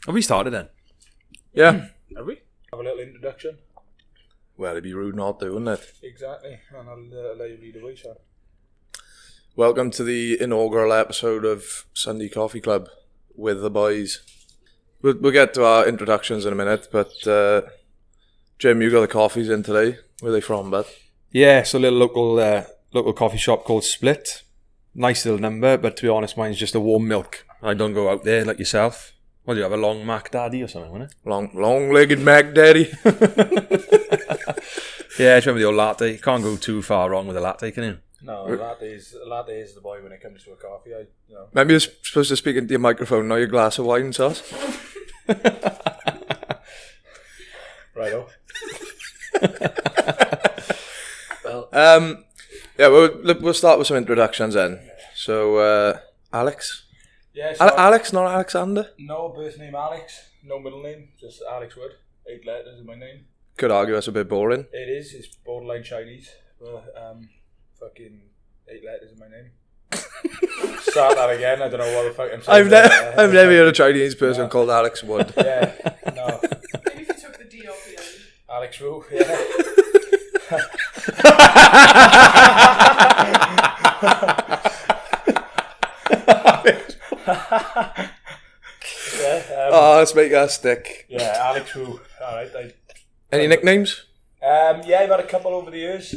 Have we started then? Yeah. Have we? Have a little introduction. Well, it'd be rude not to, wouldn't it? Exactly. And I'll let you lead the way, Sean. Welcome to the inaugural episode of Sundee Coffee Club with the boys. We'll get to our introductions in a minute, but Jim, you got the coffees in today. Where are they from, bud? Yeah, it's a little local coffee shop called Split. Nice little number, but to be honest, mine's just a warm milk. I don't go out there like yourself. What do you have, a long Mac Daddy or something, wasn't it? Long-legged Mac Daddy. Yeah, I remember the old latte. You can't go too far wrong with a latte, can you? No, a latte is the boy when it comes to a coffee. Maybe you're supposed to speak into your microphone, not your glass of wine, Saus. Righto. Well, we'll start with some introductions then. So, Alex. Yeah, Alex, not Alexander. No birth name Alex, no middle name, just Alex Wood. 8 letters in my name. Could argue that's a bit boring. It is. It's borderline Chinese, but fucking 8 letters in my name. Start that again. I don't know what the fuck I'm saying. I've never heard a Chinese person called Alex Wood. Yeah, no. Maybe if you took the D off the end. Alex Wu, yeah. Let's make that stick. Yeah, Alex Wu. Alright. Any nicknames? Yeah, I've had a couple over the years.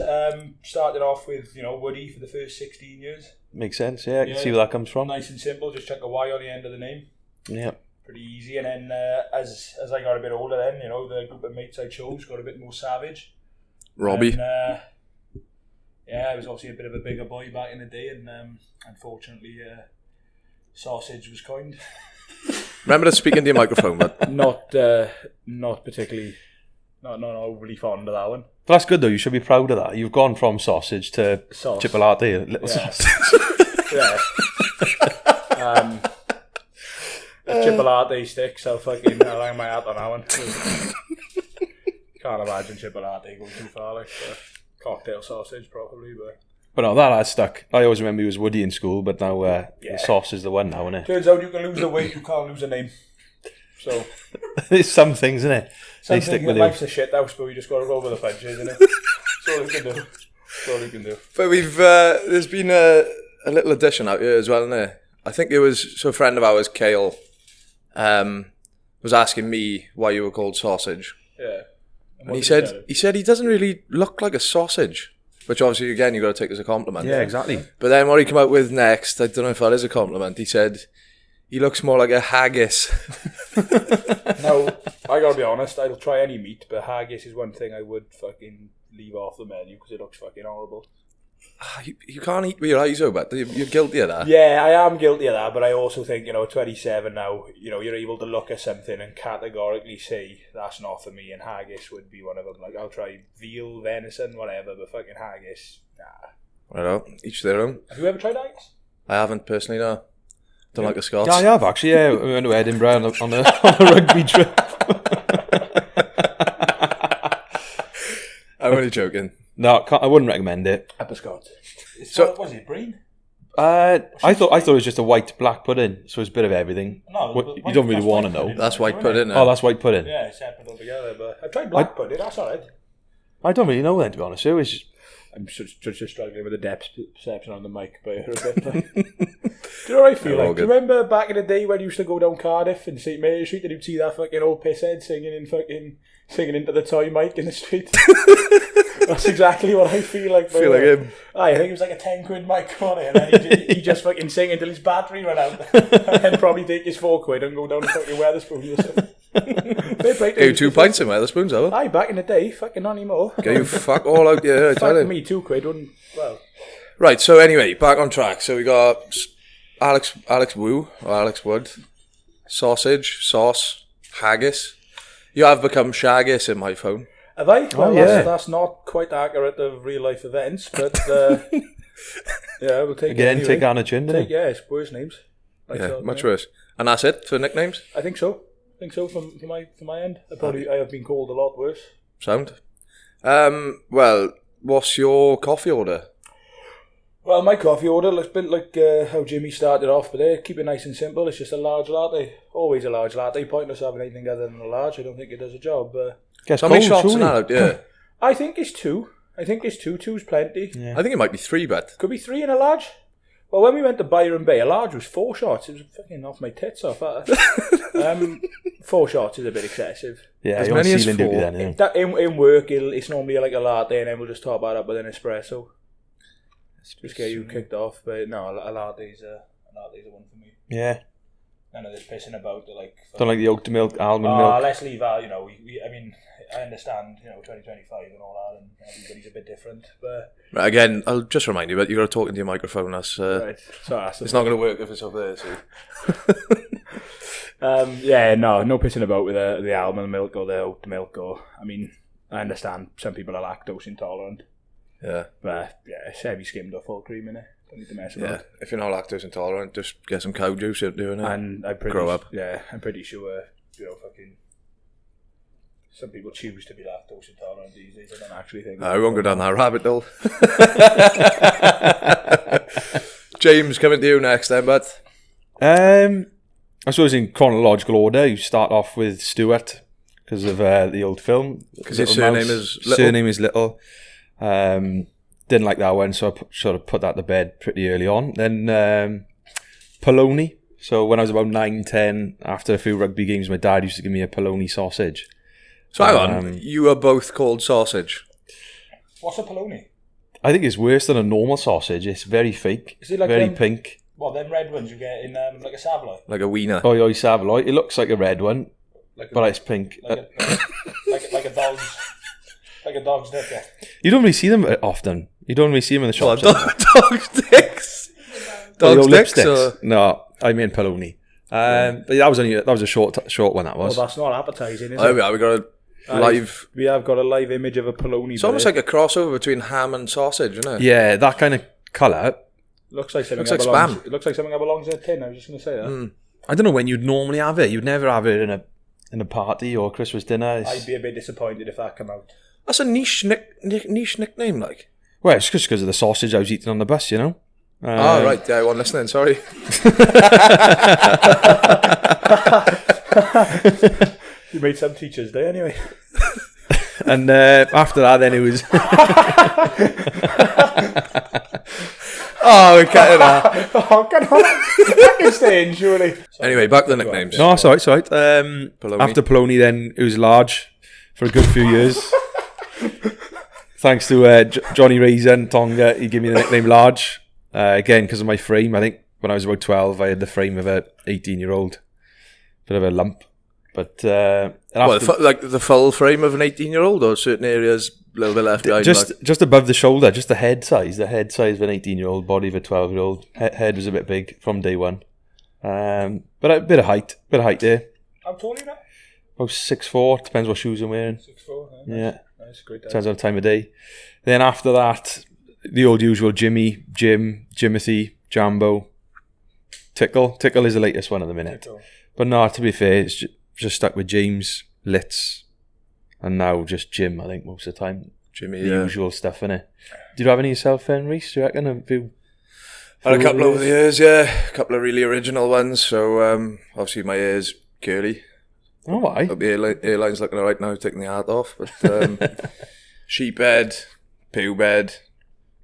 Started off with, Woody for the first 16 years. Makes sense, yeah. I can see where that comes from. Nice and simple, just chuck a Y on the end of the name. Yeah. Pretty easy. And then as I got a bit older then, the group of mates I chose got a bit more savage. Robbie. And, I was obviously a bit of a bigger boy back in the day, and unfortunately sausage was coined. Remember to speak into your microphone, but Not particularly, not overly fond of that one. But that's good though, you should be proud of that. You've gone from sausage to Sauce. chipolata, little Yeah. sausage. Yeah. Chipolata sticks, so fucking I'll hang my hat on that one. Can't imagine chipolata going too far, like cocktail sausage probably, But no, that has stuck. I always remember he was Woody in school, but now the sauce is the one now, isn't it? Turns out you can lose the weight, you can't lose a name. So There's some things, isn't it? They stick with you. Life's a shit house, but we just got to roll with the punches, isn't it? That's all you can do. But we've there's been a little addition out here as well, isn't there? I think it was a friend of ours, Kale, was asking me why you were called sausage, Yeah. and he said he doesn't really look like a sausage, which obviously again you got to take as a compliment. Yeah, exactly. But then what he came out with next, I don't know if that is a compliment. He said he looks more like a haggis. Now, I gotta be honest, I'll try any meat, but haggis is one thing I would fucking leave off the menu because it looks fucking horrible. You can't eat with your eyes open, but you're guilty of that. Yeah, I am guilty of that, but I also think, 27 now, you're able to look at something and categorically say, that's not for me, and haggis would be one of them. Like, I'll try veal, venison, whatever, but fucking haggis, nah. Right on, each their own. Have you ever tried haggis? I haven't personally, no. Don't like the Scots. Yeah, I have actually, yeah. We went to Edinburgh on a rugby trip. I'm only joking. No, I wouldn't recommend it. Upper Scott. So- Was it Breen? I thought it was just a white black pudding, so it's a bit of everything. No, You don't really want to know. That's white pudding. Oh, that's white pudding. Yeah, separate altogether, but I tried black pudding, that's alright. I don't really know then, to be honest. It was just, I'm just struggling with the depth perception on the mic, but a bit. Do you know what I feel They're all like? Do you good. remember back in the day when you used to go down Cardiff and St Mary Street and you'd see that fucking old pisshead singing into the toy mic in the street? That's exactly what I feel like. Feel like him. I think it was like a 10 quid mic on it, and then he just fucking sing until his battery ran out, and then probably take his 4 quid and go down to fucking Wetherspoons or something. Hey, 2 pints in Wetherspoons, have I? Aye, back in the day, fucking not anymore. Get you fuck all out here, I tell Fuck you. me, 2 quid wouldn't. Well, Right, so anyway, back on track. So we got Alex Wu, or Alex Wood, sausage, sauce, haggis. You have become shaggis in my phone. have I? Well, yeah. that's not quite accurate of real life events, but yeah, we'll take again, it anyway. take Anna Chin, didn't Yeah, it's worse names. Like Yeah, so, much worse. And that's it for nicknames? I think so. From my end. I have been called a lot worse. Sound. Well, what's your coffee order? Well, my coffee order looks a bit like how Jimmy started off, but they keep it nice and simple. It's just a large latte. Always a large latte. Pointless having anything other than a large. I don't think it does a job. How many shots in that? Yeah. I think it's 2. I think it's 2. 2's plenty. Yeah. I think it might be 3, but Could be 3 in a large. Well, when we went to Byron Bay, a large was 4 shots. It was fucking off my tits off. 4 shots is a bit excessive. Yeah, As you're on many as ceiling duty 4. then, yeah. That in work, it's normally like a latte, and then we'll just top that up with an espresso. Just get you kicked off, but no, a latte's a one for me. Yeah. None of this pissing about the Don't like the oat milk, almond milk. Let's leave that. I mean, I understand, 2025 and all that, and everybody's a bit different. But right, again, I'll just remind you, but you got to talk into your microphone. That's right. So it's not going to work if it's up there. So. no pissing about with the almond milk or the oat milk. I mean, I understand some people are lactose intolerant. Yeah. But yeah, it's heavy skimmed or full cream in it. Don't need to mess about. Yeah. If you're not lactose intolerant, just get some cow juice out doing it. And grow up. Yeah, I'm pretty sure, fucking. Some people choose to be lactose intolerant these days. I don't actually think. I won't go down that rabbit hole. James, coming to you next then, bud. I suppose in chronological order, you start off with Stuart because of the old film. Because his surname is Little. Surname is Little. Didn't like that one, so I sort of put that to bed pretty early on. Then polony. So when I was about 9, 10, after a few rugby games, my dad used to give me a polony sausage. So hang on, you are both called sausage. What's a polony? I think it's worse than a normal sausage. It's very fake. Is it like very them- pink? Well, them red ones you get in like a Savoy. Like a wiener. Oh, yeah, Savoy. It looks like a red one, Like but it's pink. like a dog's. Like a dog's dick. Yeah. You don't really see them often. You don't really see them in the shops. Dog sticks. Dog sticks? Or? No, I mean polony. But that was a short one. That was. Well, that's not appetizing, is Oh, it? yeah, we got a live. We have got a live image of a polony. It's almost like a crossover between ham and sausage, isn't it? Yeah, that kind of colour. Looks like something. Looks like belongs, spam. It looks like something that belongs in a tin. I was just going to say that. I don't know when you'd normally have it. You'd never have it in a party or Christmas dinner. I'd be a bit disappointed if that came out. That's a niche nickname, like. Well, it's just because of the sausage I was eating on the bus, you know. Oh, right. Yeah, I wasn't listening. Sorry. You made some teachers day anyway. And after that, then it was. Oh, we're cutting that. Oh, come on. I can stay in, surely. Anyway, back to the nicknames. No, it's alright, it's alright. Polony. After polony, then it was large for a good few years. Thanks to Johnny Rhys and Tonga, he gave me the nickname Large. Again, because of my frame. I think when I was about 12, I had the frame of a 18-year-old. Bit of a lump. But like the full frame of an 18-year-old, or certain areas a little bit left behind? just above the shoulder, just the head size. The head size of an 18-year-old, body of a 12-year-old. Head was a bit big from day one. But a bit of height there. How tall are you now? About 6'4", depends what shoes I'm wearing. 6'4". Yeah. Nice, great. Depends on the time of day. Then after that, the old usual Jimmy, Jim, Jimothy, Jambo, Tickle. Tickle is the latest one at the minute. Tickle. But no, to be fair, it's just stuck with James, Litz, and now just Jim, I think, most of the time. Jimmy, the usual stuff, innit? Did you have any yourself, Rhys? Do you reckon? I had a couple over the years, yeah. A couple of really original ones. So, obviously my hair's curly. Oh, why? Hope the airline's looking alright now, taking the hat off. But sheephead, poo-bed.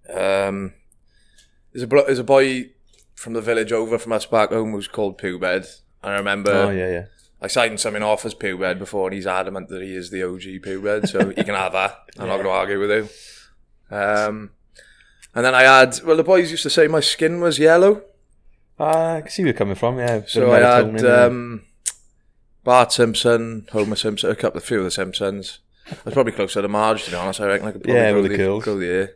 There's a boy from the village over from us back home who's called Poo-bed. I remember... Oh, yeah. I signed something off as Poo-bed before, and he's adamant that he is the OG Poo-bed, so he can have that. I'm not going to argue with him. And then I had... Well, the boys used to say my skin was yellow. I can see where you're coming from, yeah. So I had Bart Simpson, Homer Simpson, a few of the Simpsons. I was probably closer to Marge, to be honest. I reckon I could probably grow the hair.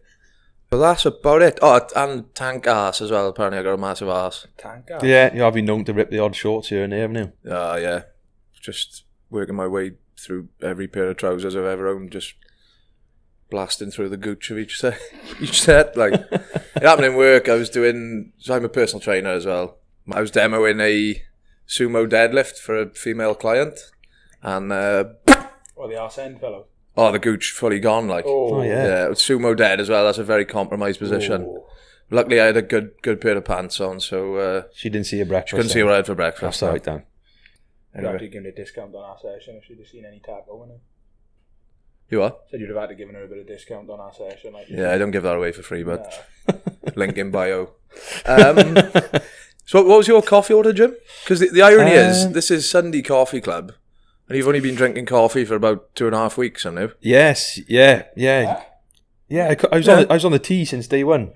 But that's about it. Oh, and tank ass as well. Apparently I got a massive ass. Tank ass? Yeah, I've been known to rip the odd shorts here and there, haven't you? Yeah. Just working my way through every pair of trousers I've ever owned, just blasting through the gooch of each set. Like, it happened in work. So I'm a personal trainer as well. I was demoing a sumo deadlift for a female client, and the arse end fellow. Oh, the gooch fully gone, like. Oh, yeah. Sumo dead as well. That's a very compromised position. Luckily, I had a good pair of pants on, so She didn't see your breakfast. couldn't see what I had for breakfast. That's all right then. You'd have to give her a discount on our session if she'd have seen any taco in it. You what? Said you'd have had to give her a bit of discount on our session. Like, Yeah, I don't give that away for free, but nah. link in bio. So what was your coffee order, Jim? Because the irony is, this is Sundee Coffee Club, and you've only been drinking coffee for about 2.5 weeks, haven't you? Yes, yeah. I was on the tea since day one,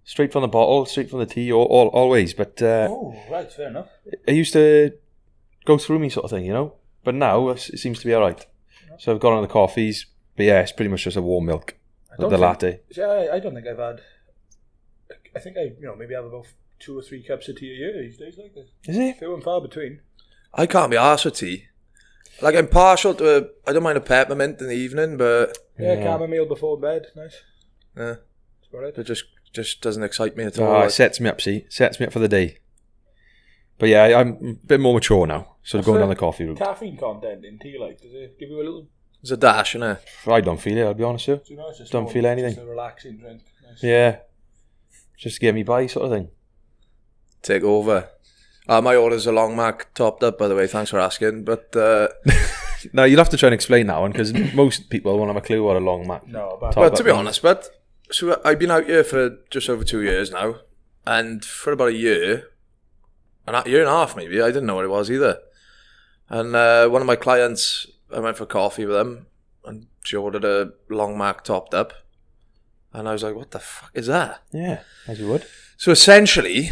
straight from the bottle, straight from the tea, always. But Oh, right, fair enough. it used to go through me, sort of thing, you know. But now it seems to be all right. So I've gone on the coffees, but yeah, it's pretty much just a warm milk, the latte. See, I don't think I've had. I think I maybe have about 2 or 3 cups of tea a year these days like this. Is it? Few and far between. I can't be arsed with tea. Like, I'm partial to I don't mind a peppermint in the evening, but Yeah, chamomile before bed, nice. yeah, That's about it. it just doesn't excite me at Oh, all. it sets me up, sets me up for the day. But yeah, I'm a bit more mature now, so going down the coffee route. Caffeine content in tea, like, does it give you a little? There's a dash, innit? I don't feel it, I'll be honest with you. You know, it's just Don't more- feel anything. Just a relaxing drink. Nice. Yeah, just to get me by, sort of thing. Take over. My order's a long mac topped up, by the way. Thanks for asking. But Now you'll have to try and explain that one because most people won't have a clue what a long mac. No, but well, to be honest, so I've been out here for just over 2 years now, and for about a year and a half maybe, I didn't know what it was either. And one of my clients, I went for coffee with them, and she ordered a long mac topped up, and I was like, "What the fuck is that?" Yeah, as you would. So essentially,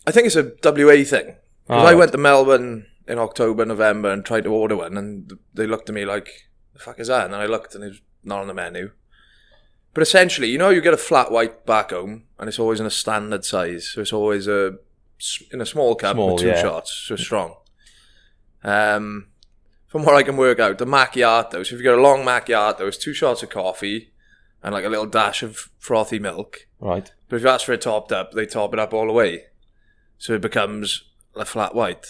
I think it's a WA thing. Because I went to Melbourne in October, November and tried to order one, and they looked at me like, the fuck is that? And then I looked and it was not on the menu. But essentially, you get a flat white back home, and it's always in a standard size. So it's always in a small cup with 2 shots, so strong. From what I can work out, the macchiato, so if you get a long macchiato, it's 2 shots of coffee and like a little dash of frothy milk. Right. But if you ask for it topped up, they top it up all the way. So it becomes a flat white.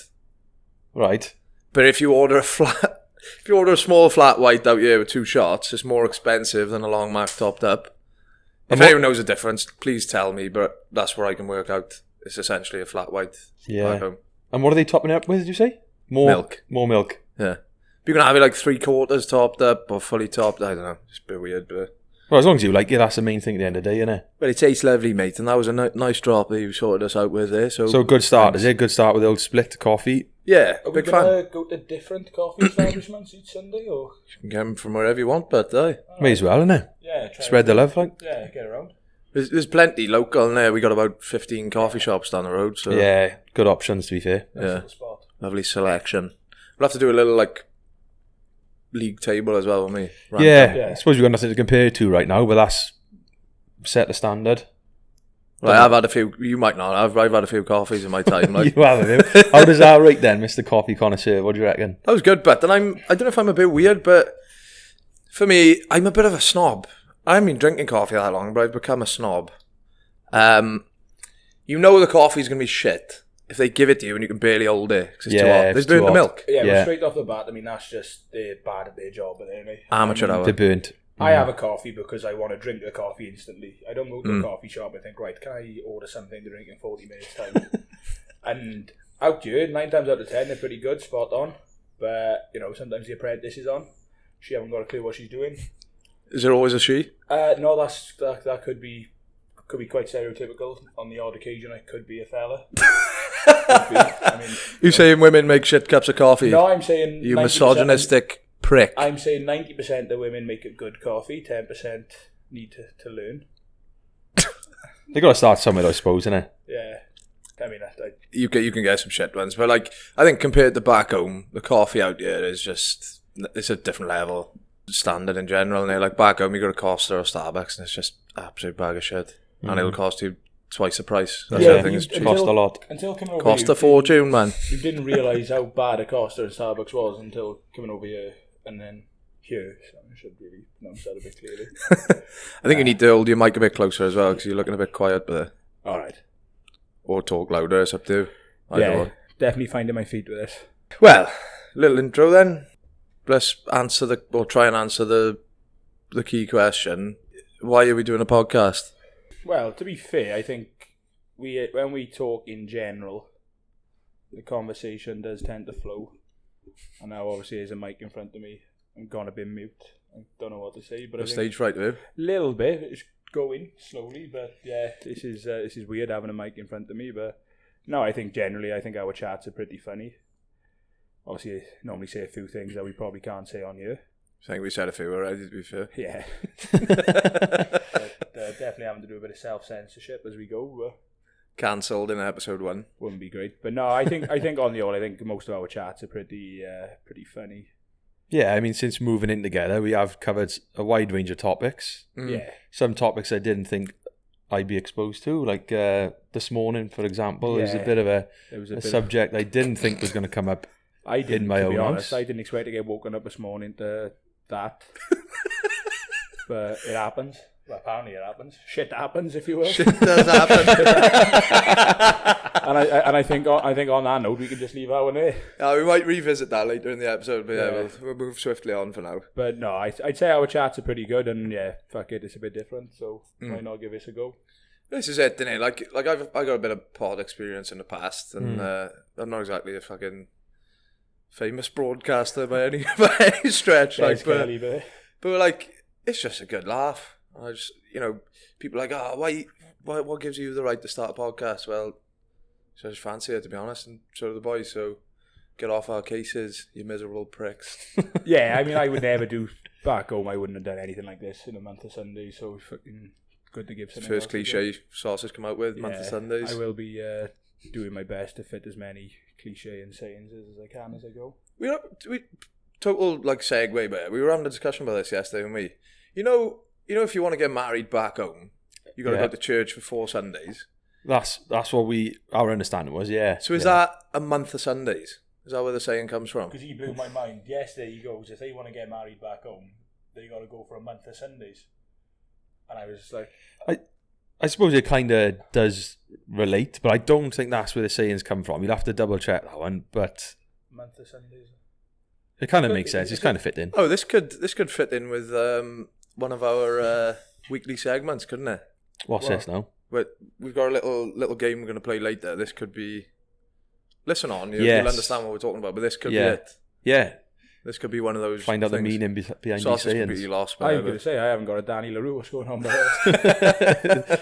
Right. But if you order a small flat white out here with 2 shots, it's more expensive than a long mac topped up. If anyone knows the difference, please tell me, but that's where I can work out. It's essentially a flat white. Yeah. Back home. And what are they topping it up with, did you say? More Milk. More milk. Yeah. You can have it like 3/4 topped up or fully topped. I don't know. It's a bit weird, but... Well, as long as you like it, that's the main thing at the end of the day, isn't it? But it tastes lovely, mate, and that was a nice drop that you sorted us out with there. So good start, is it? Good start with the old split coffee. Yeah, are we big fan. going to go to different coffee establishments each Sunday, or? You can get them from wherever you want, but May as well, innit? Yeah, Spread the love, like. Yeah, get around. there's plenty local in there. We got about 15 coffee shops down the road. So Yeah, good options, to be fair. Yeah. Nice little spot. Lovely selection. We'll have to do a little league table as well, won't we? Yeah, I suppose we've got nothing to compare it to right now, but that's set the standard. Well, I've had a few. You might not. I've had a few coffees in my time. Like You have it. How does that rate then, Mr. Coffee Connoisseur? What do you reckon? that was good, but then I don't know if I'm a bit weird, but for me, I'm a bit of a snob. I haven't been drinking coffee that long, but I've become a snob. The coffee's gonna be shit if they give it to you and you can barely hold it because it's too hot. They've burned the milk. Yeah, Yeah. Well, straight off the bat, I mean, that's just, they're bad at their job, aren't they? Amateur hour. They're burnt. I have a coffee because I want to drink the coffee instantly. I don't go to a coffee shop and think, right, can I order something to drink in 40 minutes time? And out here, 9 times out of 10, they're pretty good, spot on. But, sometimes the apprentice is on. She haven't got a clue what she's doing. Is there always a she? No, that could be quite stereotypical. On the odd occasion, it could be a fella. Could be. I mean, You saying women make shit cups of coffee? no, I'm saying You 90%. misogynistic prick. I'm saying 90% of women make a good coffee. 10% need to learn. They got to start somewhere, I suppose, innit? Yeah, I mean, You can get some shit ones, but I think compared to back home, the coffee out here is it's a different level standard in general. And like back home, you go to Costa or Starbucks, and it's just absolute bag of shit, and it'll cost you twice the price. That's the other thing. It's cheap. Cost a lot. Until coming over Cost here, a fortune, man. You didn't realise how bad a Costa and Starbucks was until coming over here and then here. So I should really pronounce that a bit clearly. I think you need to hold your mic a bit closer as well because you're looking a bit quiet there. All right. Or talk louder. It's up to you. Either one. Definitely finding my feet with this. Well, little intro then. Let's try and answer the key question. Why are we doing a podcast? Well, to be fair, I think when we talk in general, the conversation does tend to flow. And now obviously there's a mic in front of me. I'm gonna be mute. I don't know what to say, but I think stage fright, dude. a little bit. It's going slowly, but yeah, this is weird having a mic in front of me. But no, I think generally, our chats are pretty funny. Obviously, I normally say a few things that we probably can't say on here. I think we said a few already, to be fair. Yeah. But, definitely having to do a bit of self-censorship as we go. But Cancelled in episode 1. wouldn't be great. But no, I think on the whole, I think most of our chats are pretty funny. Yeah, I mean, since moving in together, we have covered a wide range of topics. Yeah. Some topics I didn't think I'd be exposed to, like this morning, for example. It was a bit of a subject I didn't think was going to come up in my own house. I didn't expect to get woken up this morning to that. But it happens. Well, apparently it happens. Shit happens, if you will. Shit does happen. and I think on that note, we can just leave that one there. We might revisit that later in the episode, but yeah, we'll move swiftly on for now. But no, I'd say our chats are pretty good, and yeah, fuck it, it's a bit different, so why not give this a go? This is it, isn't it? Like I got a bit of pod experience in the past, and I'm not exactly a fucking famous broadcaster by any stretch. Like, but like, it's just a good laugh. I just, people are like, what gives you the right to start a podcast? Well, I just fancy it, to be honest, and so do the boys. So get off our cases, you miserable pricks. Yeah, I mean, I would never do back home. I wouldn't have done anything like this in a month of Sundays. So fucking good to give something. First cliche Saus has come out with month of Sundays. I will be doing my best to fit as many cliche and sayings as I can as I go. We total like segue, but we were having a discussion about this yesterday, weren't we? You know, if you want to get married back home, you got to go to church for 4 Sundays. That's what our understanding was, yeah. So is that a month of Sundays? Is that where the saying comes from? Because he blew my mind. Yesterday he goes, if they want to get married back home, they got to go for a month of Sundays. And I was just like... I suppose it kind of does relate, but I don't think that's where the sayings come from. You'll have to double check that one, but... Month of Sundays? It kind of makes sense. It's kind of fit in. Oh, this could fit in with one of our weekly segments, couldn't it? What's this now? But we've got a little game we're going to play later. This could be... Listen on, you'll understand what we're talking about, but this could be it. Yeah. This could be one of those Find out things. the meaning behind these Sausage sayings. completely lost. I was going to say, I haven't got a Danny LaRue. What's going on there?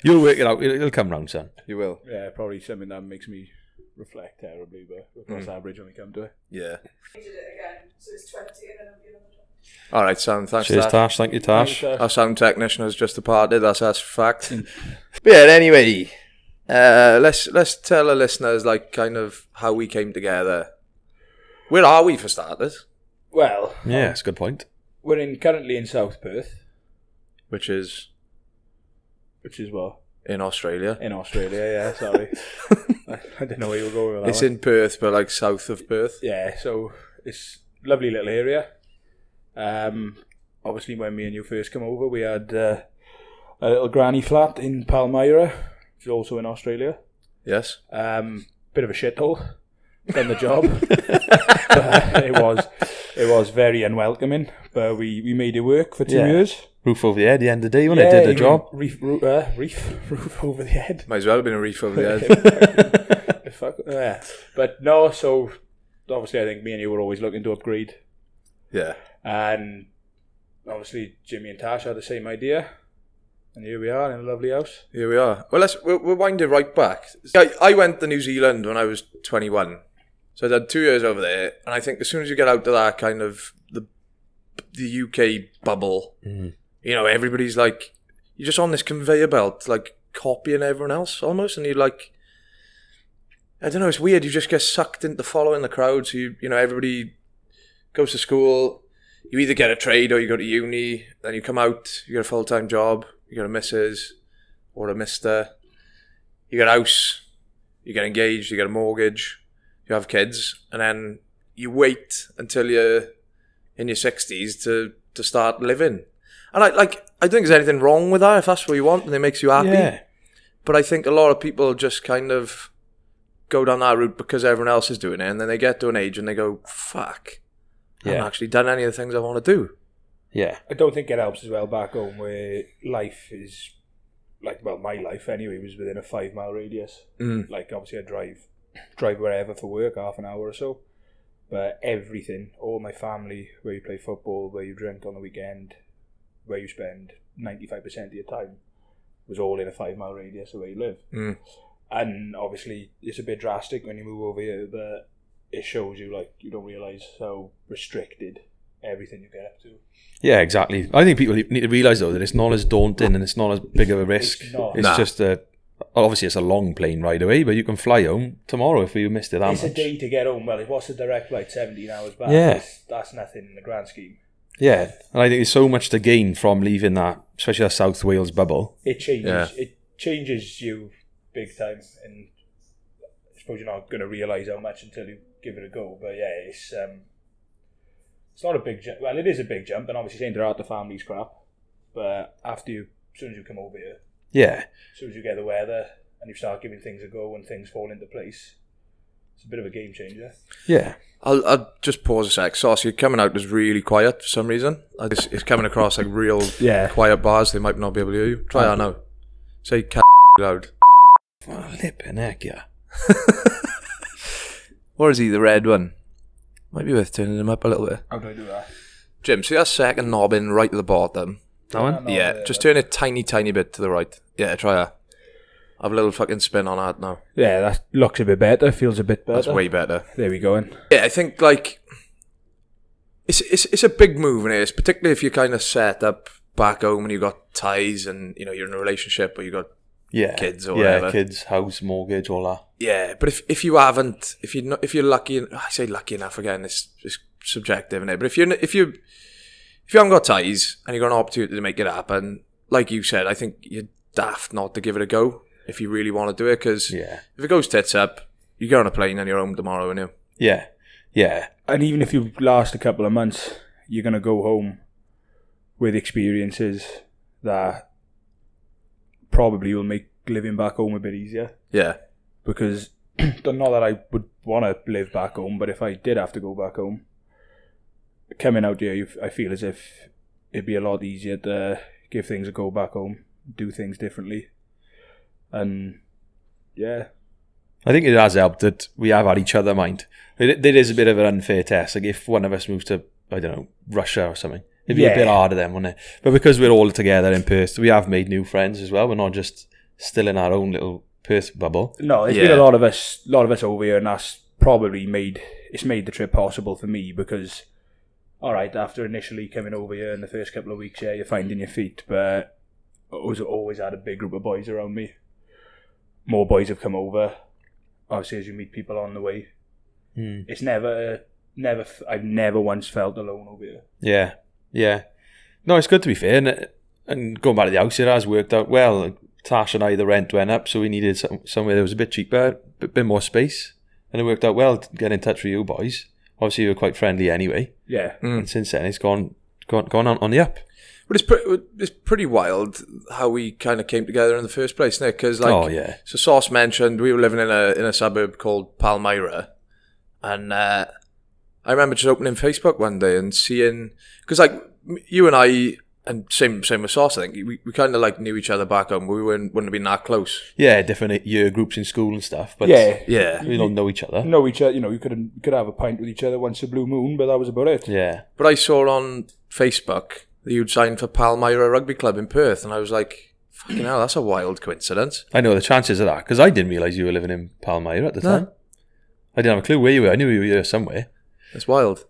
You'll work it out. It'll come round, son. You will. Yeah, probably something that makes me reflect terribly, but we'll cross that bridge when we come to it. Yeah. We did it again, so it's 20 and then it'll be another 20. All right, Sam, thanks Cheers, for that. Tash. Thank you, Tash. Our sound technician has just departed, that's a fact. But yeah, anyway, let's tell our listeners, like, kind of how we came together. Where are we, for starters? Well... Yeah, that's a good point. We're currently in South Perth. Which is what? in Australia. In Australia, yeah, sorry. I didn't know where you were going with that. It's in Perth, but like south of Perth. Yeah, so it's a lovely little area. Obviously, when me and you first come over, we had a little granny flat in Palmyra, which is also in Australia. Yes. Bit of a shithole. Done the job. But it was very unwelcoming, but we made it work for 2 years. Roof over the head, the end of the day when I did the job. Roof over the head. Might as well have been a reef over the head. Yeah. But no, so obviously I think me and you were always looking to upgrade. Yeah. And obviously Jimmy and Tash had the same idea. And here we are in a lovely house. Here we are. Well, we'll wind it right back. I went to New Zealand when I was 21. So I did 2 years over there. And I think as soon as you get out to that kind of the UK bubble, everybody's like, you're just on this conveyor belt, like copying everyone else almost. And you're like, I don't know, it's weird. You just get sucked into following the crowd. So, everybody goes to school. You either get a trade or you go to uni. Then you come out, you get a full-time job. You got a missus or a mister. You get a house. You get engaged. You get a mortgage. You have kids. And then you wait until you're in your 60s to start living. And I don't think there's anything wrong with that if that's what you want and it makes you happy. Yeah. But I think a lot of people just kind of go down that route because everyone else is doing it. And then they get to an age and they go, fuck, I haven't actually done any of the things I want to do. Yeah. I don't think it helps as well back home where life is my life anyway was within a 5 mile radius. Mm. Obviously I drive wherever for work, half an hour or so. But everything, all my family, where you play football, where you drink on the weekend, where you spend 95% of your time, was all in a 5 mile radius of where you live. Mm. And obviously it's a bit drastic when you move over here, but it shows you you don't realise how restricted everything you get up to. Yeah, exactly. I think people need to realise though that it's not as daunting and it's not as big of a risk. It's just obviously it's a long plane ride away, but you can fly home tomorrow if you missed it that much. It's a day to get home. Well, what's the direct flight? 17 hours back. Yeah. That's nothing in the grand scheme. Yeah, and I think there's so much to gain from leaving that, especially that South Wales bubble. It changes you big time, and I suppose you're not going to realise how much until you give it a go. But yeah, it's not a big jump. Well, it is a big jump, and obviously saying they're out the family's crap. But as soon as you come over here, yeah, as soon as you get the weather and you start giving things a go and things fall into place, it's a bit of a game changer. Yeah. I'll just pause a sec. Sauce, you're coming out as really quiet for some reason. It's coming across like real quiet bars. They might not be able to hear you. Try that now. Say loud. Flippin' heck, yeah. Or is he the red one? Might be worth turning him up a little bit. How do I do that? Jim, see that second knob in right at the bottom? That one? Yeah, just turn it tiny bit to the right. Yeah, try that. Have a little fucking spin on that now. Yeah, that looks a bit better, feels a bit better. That's way better. There we go. Yeah, I think it's a big move in it, particularly if you're kind of set up back home and you've got ties and you're in a relationship or you got kids or whatever. Yeah, kids, house, mortgage, all that. Yeah, but if you haven't, if you're lucky, I say lucky enough again, it's subjective, isn't it? But if you haven't got ties and you've got an opportunity to make it happen, like you said, I think you're daft not to give it a go. If you really want to do it, because if it goes tits up, you get on a plane and you're home tomorrow, aren't you? Yeah, yeah. And even if you last a couple of months, you're going to go home with experiences that probably will make living back home a bit easier. Yeah. Because, not that I would want to live back home, but if I did have to go back home, coming out here, I feel as if it'd be a lot easier to give things a go back home, do things differently. And yeah, I think it has helped that we have had each other mind. It is a bit of an unfair test. Like if one of us moves to, I don't know, Russia or something, it'd be a bit harder then, wouldn't it? But because we're all together in Perth, we have made new friends as well. We're not just still in our own little Perth bubble. No, there's been a lot of us over here, and that's probably made the trip possible for me because, all right, after initially coming over here in the first couple of weeks, you're finding your feet, but I always had a big group of boys around me. More boys have come over. Obviously, as you meet people on the way, it's I've never once felt alone over here. Yeah, yeah. No, it's good to be fair, and going back to the house, it has worked out well. Tash and I, the rent went up, so we needed somewhere that was a bit cheaper, a bit more space, and it worked out well to get in touch with you boys. Obviously, you were quite friendly anyway. Yeah. And since then, it's gone on the up. But it's pretty wild how we kind of came together in the first place, Nick. Because so Sauce mentioned we were living in a suburb called Palmyra, and I remember just opening Facebook one day and seeing, because you and I, and same with Sauce, I think we kind of knew each other back home. We wouldn't have been that close. Yeah, different year groups in school and stuff. But we don't know each other. Know each other, you could have a pint with each other once a blue moon, but that was about it. Yeah. But I saw on Facebook that you'd signed for Palmyra Rugby Club in Perth, and I was like, fucking hell, that's a wild coincidence. I know the chances of that, because I didn't realise you were living in Palmyra at the time. I didn't have a clue where you were. I knew you were here somewhere. It's wild.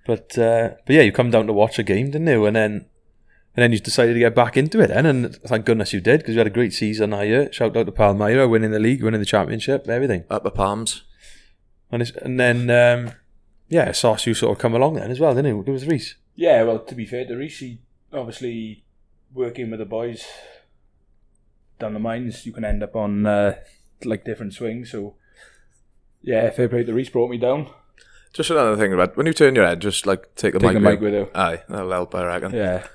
But yeah, you come down to watch a game, didn't you? And then you decided to get back into it then, and thank goodness you did, because you had a great season that year. Shout out to Palmyra, winning the league, winning the championship, everything. Upper Palms. And then Sauce, you sort of come along then as well, didn't you? It was Rhys. Yeah, well, to be fair to Rhys, he obviously working with the boys down the mines, you can end up on different swings. So yeah, fair play to Rhys, brought me down. Just another thing about when you turn your head, just take a mic with you. Aye, that'll help, I reckon. Yeah.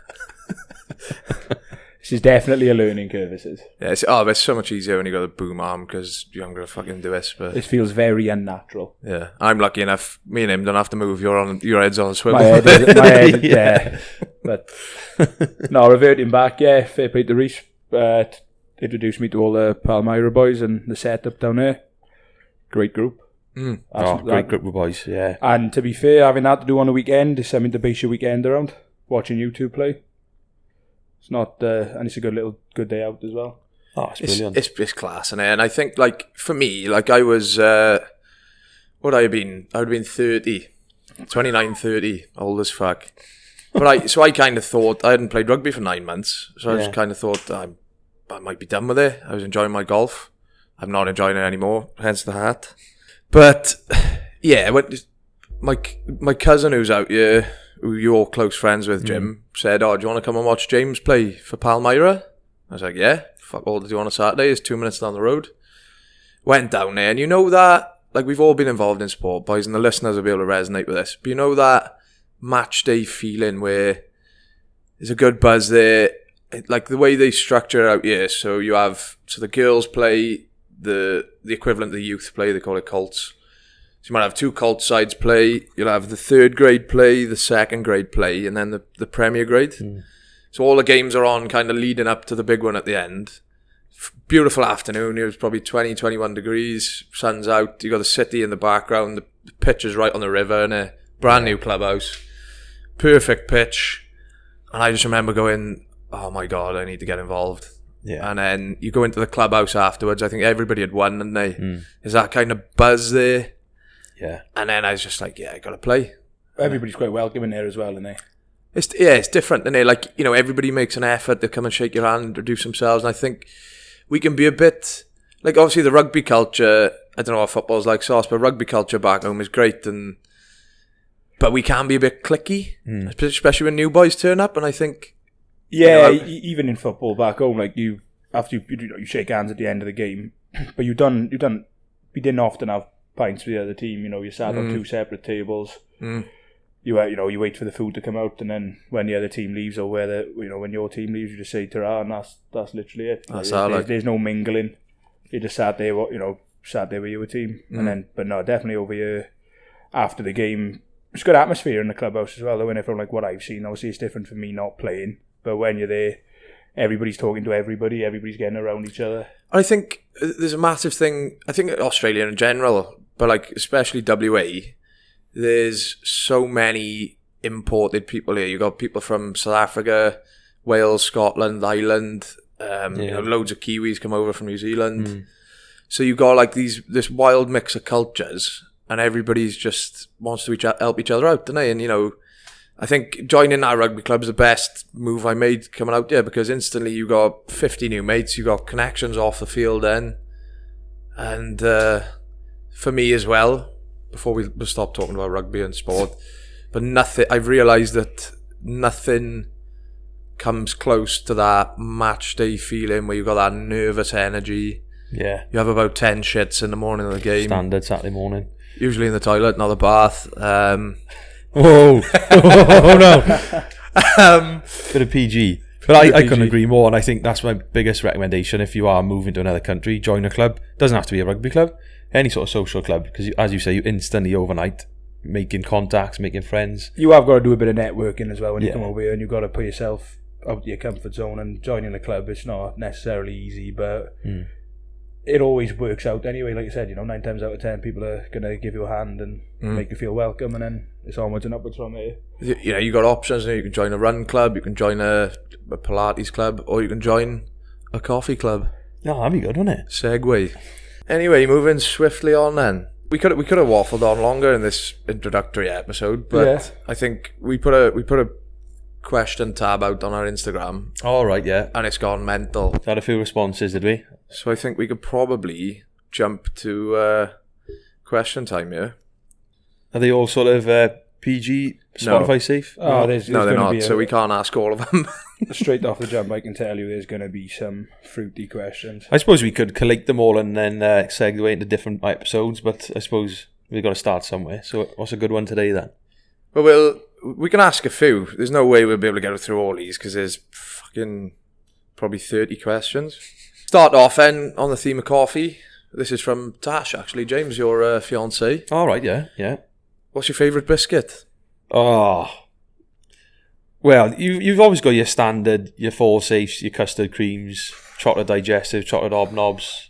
This is definitely a learning curve, this is. Yeah, it's so much easier when you got a boom arm because you're not going to fucking do this. But this feels very unnatural. Yeah, I'm lucky enough. Me and him don't have to move. Your head's on a swivel. My head, yeah. But no, reverting back, fair play to Rhys. introduced me to all the Palmyra boys and the setup down there. Great group. Great group of boys, yeah. And to be fair, having that to do on a weekend is something to base your weekend around. Watching you two play. It's not, and it's a good day out as well. Oh, it's brilliant. It's class, and I think, like, for me, like, I was, what would I have been? I would have been 30, 29, 30, old as fuck. But I kind of thought, I hadn't played rugby for 9 months, so I just kind of thought I might be done with it. I was enjoying my golf. I'm not enjoying it anymore, hence the hat. But, yeah, my cousin who's out here, who you're all close friends with, Jim, said, do you want to come and watch James play for Palmyra? I was like, yeah, fuck all to do on a Saturday. It's 2 minutes down the road. Went down there, and you know that, like, we've all been involved in sport, boys, and the listeners will be able to resonate with this. But you know that match day feeling where there's a good buzz there, like the way they structure it out here. So the girls play the equivalent of the youth play, they call it colts. So you might have 2 cult sides play, you'll have the 3rd grade play, the 2nd grade play, and then the premier grade. So all the games are on kind of leading up to the big one at the end. Beautiful afternoon, it was probably 20, 21 degrees, sun's out, you got the city in the background, the pitch is right on the river in a brand new clubhouse. Perfect pitch. And I just remember going, oh my God, I need to get involved. Yeah. And then you go into the clubhouse afterwards, I think everybody had won, didn't they? There's that kind of buzz there. Yeah. And then I was just like, yeah, I got to play. Everybody's quite welcoming there as well, isn't they? It's different, isn't it? Like, you know, everybody makes an effort to come and shake your hand, introduce themselves. And I think we can be a bit, like, obviously the rugby culture, I don't know what football's like, Saus, but rugby culture back home is great. But we can be a bit cliquey, especially when new boys turn up. And I think, yeah, even in football back home, like you shake hands at the end of the game, but we didn't often have pints with the other team. You know, you sat on 2 separate tables. You wait for the food to come out, and then when the other team leaves, or when your team leaves, you just say ta-ra, and that's literally it. There's no mingling. You just sat there, with your team, and then, but no, definitely over here after the game. It's good atmosphere in the clubhouse as well, though, and from like what I've seen, obviously it's different for me not playing, but when you're there, everybody's talking to everybody, everybody's getting around each other. I think there's a massive thing, I think Australia in general, but like especially WA, there's so many imported people here. You got people from South Africa, Wales, Scotland, Ireland, loads of Kiwis come over from New Zealand. So you got like this wild mix of cultures, and everybody's just wants to help each other out, don't they? And you know, I think joining that rugby club is the best move I made coming out there, because instantly you got 50 new mates, you got connections off the field then. And for me as well, before we stop talking about rugby and sport, but I've realised that nothing comes close to that match day feeling where you got that nervous energy. Yeah. You have about 10 shits in the morning of the game. Standard Saturday morning. Usually in the toilet, not the bath. Whoa. Oh no. Bit of PG. But I couldn't agree more, and I think that's my biggest recommendation. If you are moving to another country, join a club. Doesn't have to be a rugby club, any sort of social club, because as you say, you instantly overnight making contacts, making friends. You have got to do a bit of networking as well when you come over here, and you've got to put yourself out of your comfort zone. And joining a club, it's not necessarily easy, but it always works out anyway. Like you said, 9 times out of 10 people are going to give you a hand and make you feel welcome, and then it's onwards and upwards from there. You got options. You can join a run club, you can join a Pilates club, or you can join a coffee club. No, that'd be good, wouldn't it? Segue. Anyway, moving swiftly on then. We could have waffled on longer in this introductory episode, but I think we put a question tab out on our Instagram. All right, yeah. And it's gone mental. Had a few responses, did we? So I think we could probably jump to question time here. Are they all sort of PG, Spotify safe? Oh, no, they're not, so we can't ask all of them. Straight off the jump, I can tell you there's going to be some fruity questions. I suppose we could collate them all and then segue into different episodes, but I suppose we've got to start somewhere. So what's a good one today then? Well, we can ask a few. There's no way we'll be able to get through all these because there's fucking probably 30 questions. Start off then on the theme of coffee. This is from Tash, actually. James, your fiancée. All right, yeah. What's your favourite biscuit? Oh, well, you've always got your standard, your Four Safes, your custard creams. chocolate digestive, chocolate hobnobs.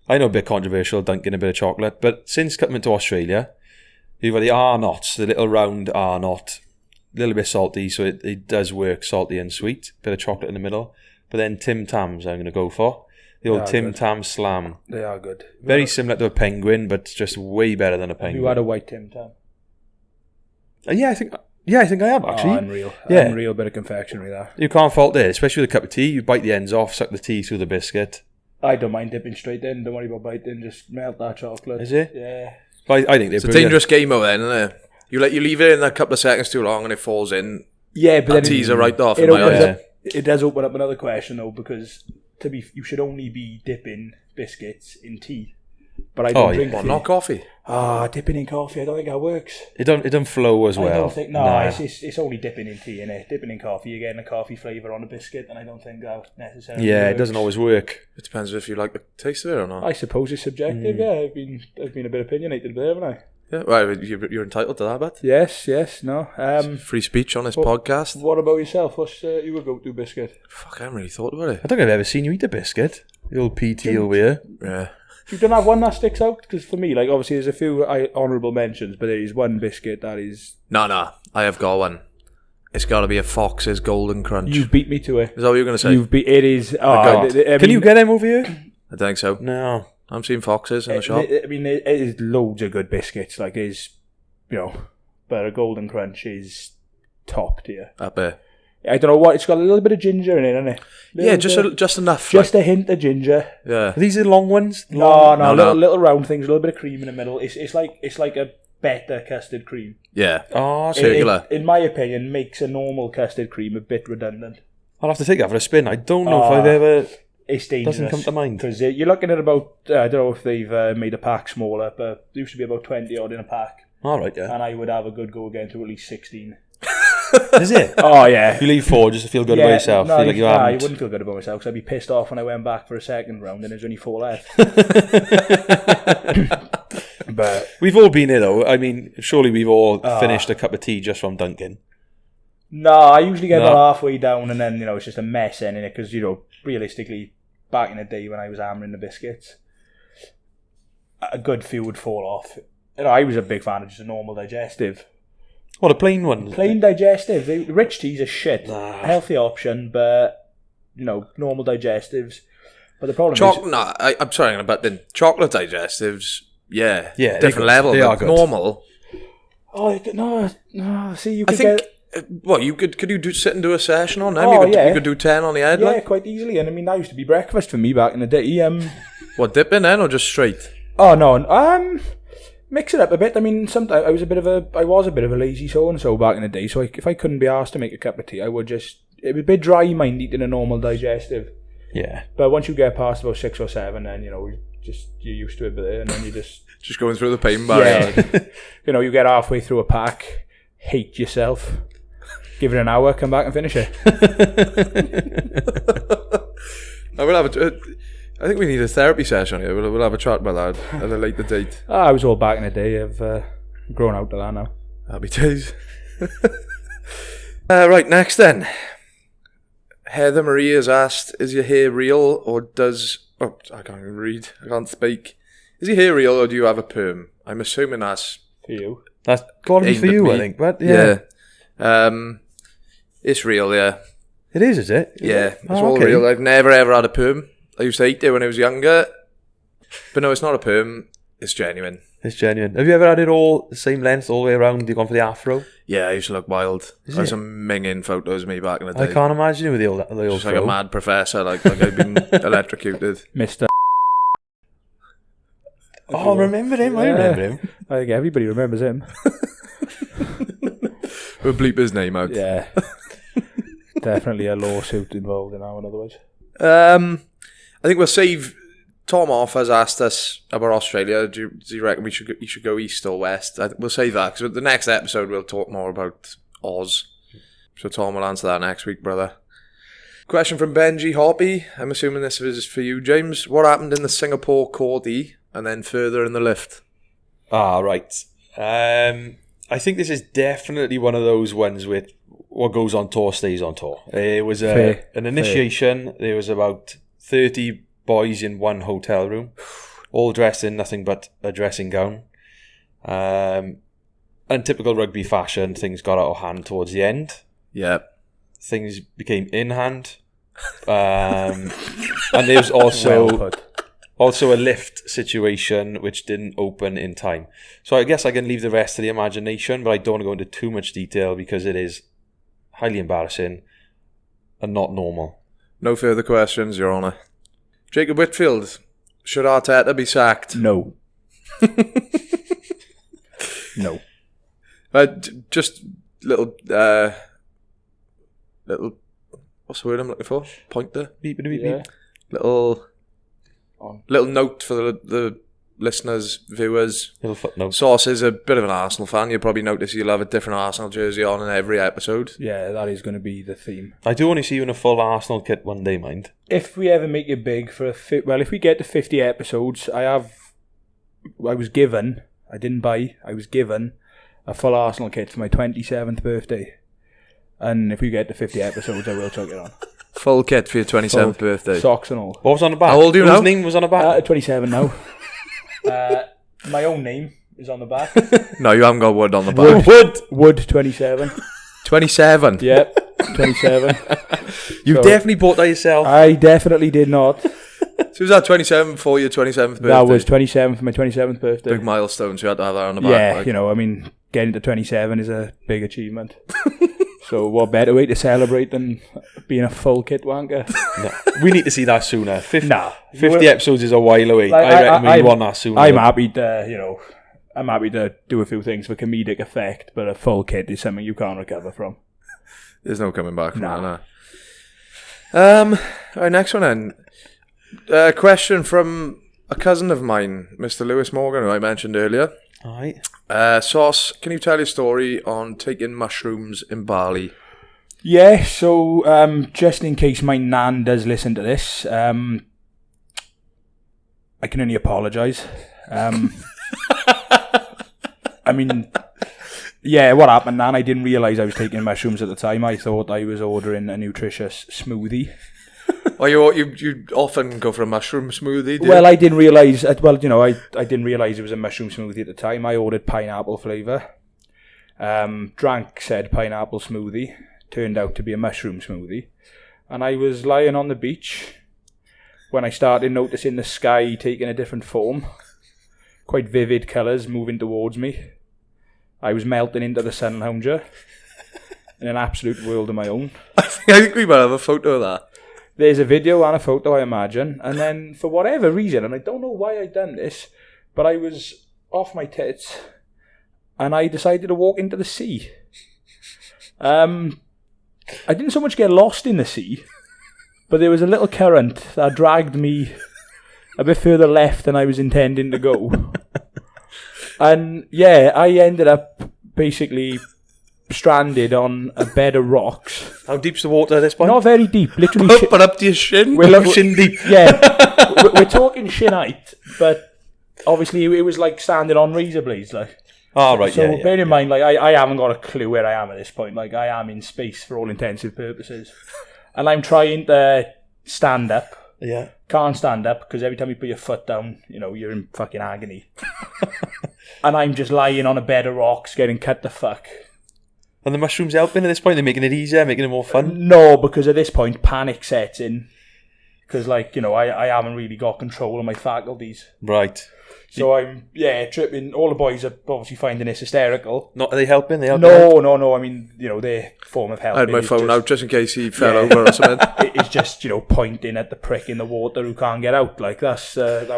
I know a bit controversial, dunking a bit of chocolate, but since coming to Australia, you've got the R-Knots, the little round R-Knot, a little bit salty, so it does work salty and sweet, bit of chocolate in the middle. But then Tim Tams I'm going to go for. The old Tim Tam Slam. They are good. Very similar to a penguin, but just way better than a penguin. You had a white Tim Tam? Yeah, I think I have, actually. Oh, unreal. Yeah. Unreal bit of confectionery there. You can't fault it, especially with a cup of tea. You bite the ends off, suck the tea through the biscuit. I don't mind dipping straight in. Don't worry about biting. Just melt that chocolate. Is it? Yeah. I think It's a dangerous game out then, isn't it? You leave it in a couple of seconds too long and it falls in. Yeah, but That then teaser right off it in my opens eyes. up, it does open up another question though, because you should only be dipping biscuits in tea. But I don't drink tea. Not coffee. Dipping in coffee, I don't think that works. It don't flow as well. I don't think, it's only dipping in tea, innit? Dipping in coffee, you're getting a coffee flavour on a biscuit, and I don't think that necessarily Yeah, works. it doesn't always work. It depends if you like the taste of it or not. I suppose it's subjective, yeah. I've been a bit opinionated there, haven't I? Yeah, well, you're entitled to that, but Yes, no. free speech on this podcast. What about yourself? What's your go-to biscuit? Fuck, I haven't really thought about it. I don't think I've ever seen you eat a biscuit. The old PT over here. Yeah. You don't have one that sticks out? Because for me, like, obviously there's a few honourable mentions, but there is one biscuit that is... No, I have got one. It's got to be a Fox's Golden Crunch. You beat me to it. Is that what you're going to say? It is... God. Can you get them over here? I think so. No. I'm seeing Fox's in the shop. I mean, it is loads of good biscuits. Like, there's, but a Golden Crunch is top tier. I bet. I don't know what, it's got a little bit of ginger in it, hasn't it? Yeah, just enough. Just a hint of ginger. Yeah. Are these the long ones? No, little round things, a little bit of cream in the middle. It's like a better custard cream. Yeah. Oh, circular. In my opinion, makes a normal custard cream a bit redundant. I'll have to take that for a spin. I don't know if I've ever... It's dangerous. Doesn't come to mind. Because you're looking at about, I don't know if they've made a pack smaller, but there used to be about 20 odd in a pack. All right, yeah. And I would have a good go again to at least 16. Is it? Oh, yeah. You leave 4 just to feel good about yourself. No, feel like you I haven't. wouldn't feel good about myself because I'd be pissed off when I went back for a second round and there's only 4 left. But we've all been here, though. I mean, surely we've all finished a cup of tea just from dunking. No, I usually get about halfway down and then, it's just a mess in it because, realistically, back in the day when I was hammering the biscuits, a good few would fall off. I was a big fan of just a normal digestive. What, a plain one? Plain digestive. The rich teas are shit. Healthy option, but, normal digestives. But the problem is... No, I'm sorry, but then chocolate digestives, yeah different good. level. They but are good. Normal. Oh, no. See, you I could think... get... What, could you sit and do a session on them? Oh, you could do 10 on the head, Yeah, like? quite easily. And I mean, that used to be breakfast for me back in the day. What, dip in then or just straight? Oh, no. Mix it up a bit. I mean, sometimes I was a bit of a lazy so-and-so back in the day. So if I couldn't be asked to make a cup of tea, I would just... It would be a dry mind eating a normal digestive. Yeah. But once you get past about 6 or 7, then, you're used to it, and then you just... Just going through the pain barrier. Yeah. You get halfway through a pack, hate yourself, give it an hour, come back and finish it. I think we need a therapy session here. We'll have a chat about that at a later date. I was all back in the day. I've grown out of that now. Happy days. Right, next then. Heather Marie has asked, is your hair real or does... Oh, I can't even read. I can't speak. Is your hair real or do you have a perm? I'm assuming that's... For you. That's got to be aimed for at you, me. I think. But yeah. It's real, yeah. It is it? Yeah, it's all real. I've never ever had a perm. I used to hate it when I was younger. But no, it's not a perm. It's genuine. It's genuine. Have you ever had it all the same length all the way around? You gone for the afro? Yeah, I used to look wild. There's some minging photos of me back in the day. I can't imagine you with the old Just like fro. a mad professor, like I'd been electrocuted. Mr. Oh, I remember him. I remember him. I think everybody remembers him. We'll bleep his name out. Yeah. Definitely a lawsuit involved in that one otherwise. I think we'll save... Tom Off has asked us about Australia. Do you reckon you should go east or west? We'll save that because the next episode we'll talk more about Oz. So Tom will answer that next week, brother. Question from Benji Hoppy. I'm assuming this is for you, James. What happened in the Singapore Cordy and then further in the lift? Right. I think this is definitely one of those ones with what goes on tour stays on tour. It was an initiation. There was about 30 boys in one hotel room, all dressed in nothing but a dressing gown. And typical rugby fashion, things got out of hand towards the end. Yeah. Things became in hand. And there was also a lift situation which didn't open in time. So I guess I can leave the rest to the imagination, but I don't want to go into too much detail because it is highly embarrassing and not normal. No further questions, Your Honour. Jacob Whitfield, should Arteta be sacked? No. No. Just little, what's the word I'm looking for? Pointer? Beep, beep, beep, Yeah. beep. Little note for the listeners, viewers. Little footnote. Saus is a bit of an Arsenal fan. You'll probably notice you'll have a different Arsenal jersey on in every episode. Yeah, that is going to be the theme. I do want to see you in a full Arsenal kit one day, mind. If we ever make it big for if we get to 50 episodes, I was given a full Arsenal kit for my 27th birthday. And if we get to 50 episodes, I will chuck it on. Full kit for your 27th birthday. Socks and all. What was on the back? How old are you now? Whose name was on the back? 27 now. My own name is on the back. No, you haven't got Wood on the back. Wood 27. 27? Yep, 27. You So- definitely bought that yourself. I definitely did not. So was that 27 for your 27th birthday? That was 27 for my 27th birthday. Big milestone, so you had to have that on the back. Yeah, like. you know, I mean, getting to 27 is a big achievement. So what better way to celebrate than being a full kit wanker? No, we need to see that sooner. 50 Nah. 50 episodes is a while away. Like, I reckon we want that sooner. I'm happy to do a few things for comedic effect, but a full kit is something you can't recover from. There's no coming back from Nah. that. All right, next one then. Question from a cousin of mine, Mr. Lewis Morgan, who I mentioned earlier. Alright. Sauce, can you tell your story on taking mushrooms in Bali? Yeah, so just in case my nan does listen to this, I can only apologise. I mean, yeah, what happened, Nan? I didn't realise I was taking mushrooms at the time. I thought I was ordering a nutritious smoothie. Well, you often go for a mushroom smoothie, do you? Well, I didn't realise. I didn't realise it was a mushroom smoothie at the time. I ordered pineapple flavour. Drank said pineapple smoothie. Turned out to be a mushroom smoothie. And I was lying on the beach when I started noticing the sky taking a different form. Quite vivid colours moving towards me. I was melting into the sun lounger in an absolute world of my own. I think we might have a photo of that. There's a video and a photo, I imagine. And then, for whatever reason, and I don't know why I'd done this, but I was off my tits, and I decided to walk into the sea. I didn't so much get lost in the sea, but there was a little current that dragged me a bit further left than I was intending to go. And, yeah, I ended up basically stranded on a bed of rocks. How deep's the water at this point? Not very deep, literally. But up to your shin? Shin deep. Yeah, we're talking shin height, but obviously it was like standing on razor blades. Like, Oh, right, so yeah. bear in mind, like I haven't got a clue where I am at this point. Like I am in space for all intensive purposes, and I'm trying to stand up. Yeah. Can't stand up because every time you put your foot down, you know, you're in fucking agony. And I'm just lying on a bed of rocks, getting cut the fuck. And the mushrooms helping at this point? They're making it easier, making it more fun? No, because at this point, panic sets in. Because, like, you know, I haven't really got control of my faculties. Right. So I'm, tripping. All the boys are obviously finding this hysterical. Not, are they helping? No. I mean, you know, their form of help. I had my phone out just in case he fell over or something. It's just, you know, pointing at the prick in the water who can't get out. Like, that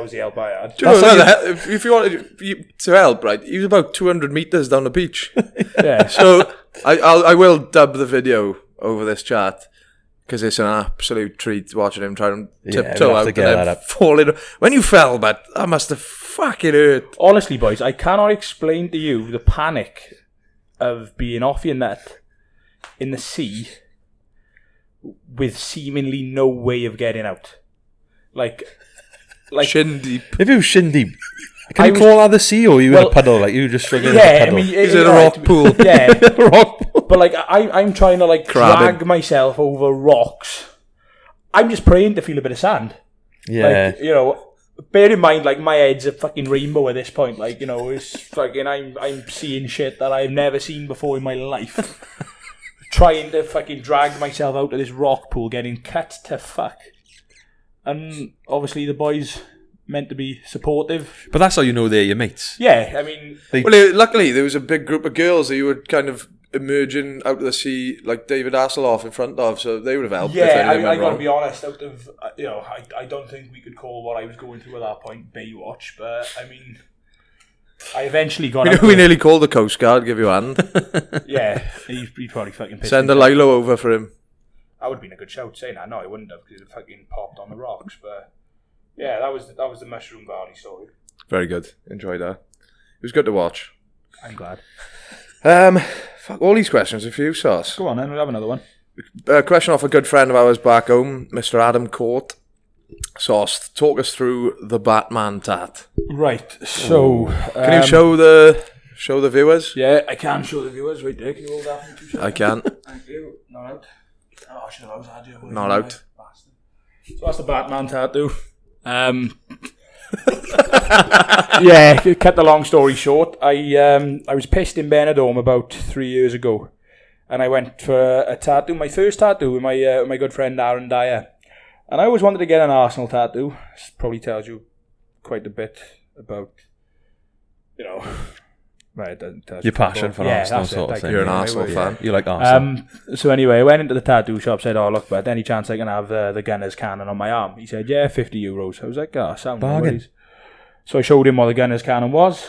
was the help I had. Do you know, if you wanted to help, right, he was about 200 metres down the beach. Yeah. So I will dub the video over this chat because it's an absolute treat watching him try and tiptoe out and then falling. When you fell, but that must have fucking hurt. Honestly, boys, I cannot explain to you the panic of being off your nut in the sea with seemingly no way of getting out. Like Shin deep. If it was shin deep, can you crawl out of the sea, or are you in a puddle? Like you just struggling in a puddle? I mean, Is it a rock pool? Yeah. rock pool. But like I'm trying to like drag myself over rocks, I'm just praying to feel a bit of sand. Yeah. Like, you know, bear in mind, like, my head's a fucking rainbow at this point. Like, you know, it's fucking, I'm seeing shit that I've never seen before in my life. Trying to fucking drag myself out of this rock pool, getting cut to fuck. And obviously the boys meant to be supportive. But that's how you know they're your mates. Yeah, I mean... Well, luckily, there was a big group of girls that you were kind of emerging out of the sea, like David Hasselhoff in front of, so they would have helped. Yeah, if I got to be honest, out of, you know, I don't think we could call what I was going through at that point Baywatch, but, I mean, I eventually got we nearly called the Coast Guard, give you a hand. Yeah, he'd probably fucking pissed Send me a off. Lilo over for him. That would have been a good shout saying that. No, I wouldn't have, because it fucking popped on the rocks, but, yeah, that was the Mushroom Valley story. Very good. Enjoyed that. It was good to watch. I'm glad. Fuck, all these questions are for you, Saus. Go on then, we'll have another one. Question off a good friend of ours back home, Mr. Adam Court. Sauce, talk us through the Batman tat. Right, so... Can you show the viewers? Yeah, I can show the viewers. Wait there, can you hold that for 2 seconds? I can. Thank you. Not out. Oh, I should have had you. Not out. So that's the Batman tattoo. Yeah, cut the long story short, I was pissed in Benidorm about 3 years ago, and I went for a tattoo, my first tattoo with my good friend Aaron Dyer, and I always wanted to get an Arsenal tattoo. This probably tells you quite a bit about, you know, right? It doesn't tell Your passion for Arsenal that's it, sort of thing. You're an yeah, Arsenal fan. You like Arsenal. So anyway, I went into the tattoo shop, said, "Oh look, but any chance I can have the Gunners cannon on my arm?" He said, "Yeah, €50." I was like, "Oh, sound Bargain." So I showed him what the Gunners cannon was.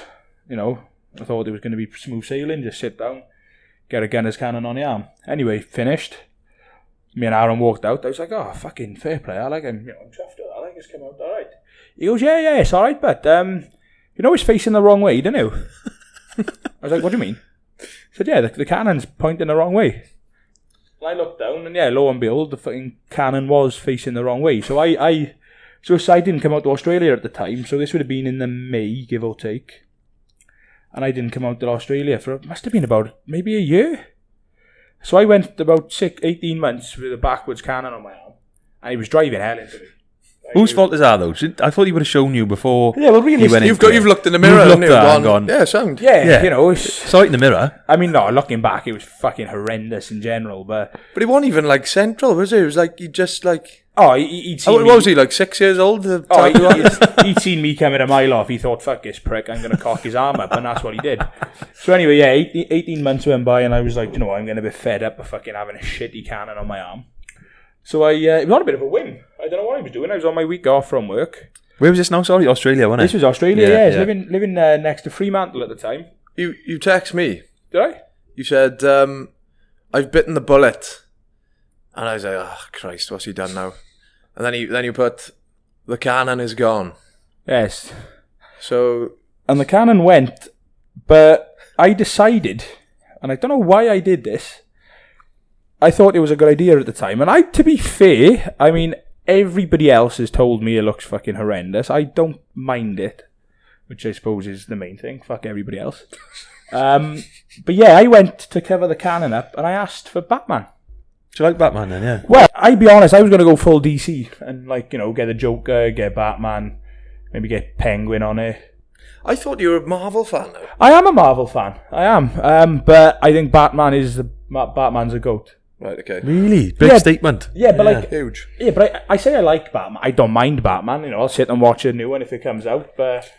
You know, I thought it was going to be smooth sailing. Just sit down, get a Gunners cannon on the arm. Anyway, finished. Me and Aaron walked out. I was like, "Oh, fucking fair play. I like him. You know, I'm chuffed with that. I think it's come out all right." He goes, "Yeah, it's all right, but you know, it's facing the wrong way, don't you?" I was like, "What do you mean?" He said, "Yeah, the cannon's pointing the wrong way." And I looked down, and yeah, lo and behold, the fucking cannon was facing the wrong way. So I didn't come out to Australia at the time, so this would have been in the May, give or take. And I didn't come out to Australia for, it must have been about maybe a year. So I went about 18 months with a backwards cannon on my arm, and he was driving hell into me. Whose fault is that though? I thought he would have shown you before. Yeah, well, really, he went You've into it. looked in the mirror You've and looked at it and gone, yeah, sound. Yeah, you know, it's, saw it in the mirror. I mean, no, looking back, it was fucking horrendous in general, but But he wasn't even like central, was he? It was like he just like. oh, he'd seen What me. was he, like 6 years old? He'd seen me coming a mile off. He thought, "Fuck this prick, I'm going to cock his arm up," and that's what he did. So anyway, yeah, 18 months went by, and I was like, you know, I'm going to be fed up of fucking having a shitty cannon on my arm. So it was on a bit of a whim. I don't know what I was doing. I was on my week off from work. Where was this now? Sorry, Australia, wasn't it? This was Australia, yeah. I was yeah. living next to Fremantle at the time. You text me. Did I? You said, "I've bitten the bullet," and I was like, "Oh Christ, what's he done now?" And then you put, "The cannon is gone." Yes. So And the cannon went, but I decided, and I don't know why I did this, I thought it was a good idea at the time. And to be fair, I mean, everybody else has told me it looks fucking horrendous. I don't mind it, which I suppose is the main thing. Fuck everybody else. But yeah, I went to cover the cannon up, and I asked for Batman. Do you like Batman then? Yeah. Well, I'll be honest, I was going to go full DC and, like, you know, get a Joker, get Batman, maybe get Penguin on it. I thought you were a Marvel fan now. I am a Marvel fan. I am. But I think Batman's a goat. Right, okay. Really? Big Yeah. statement. Yeah, but like, Huge. yeah, but I say I like Batman. I don't mind Batman. You know, I'll sit and watch a new one if it comes out. But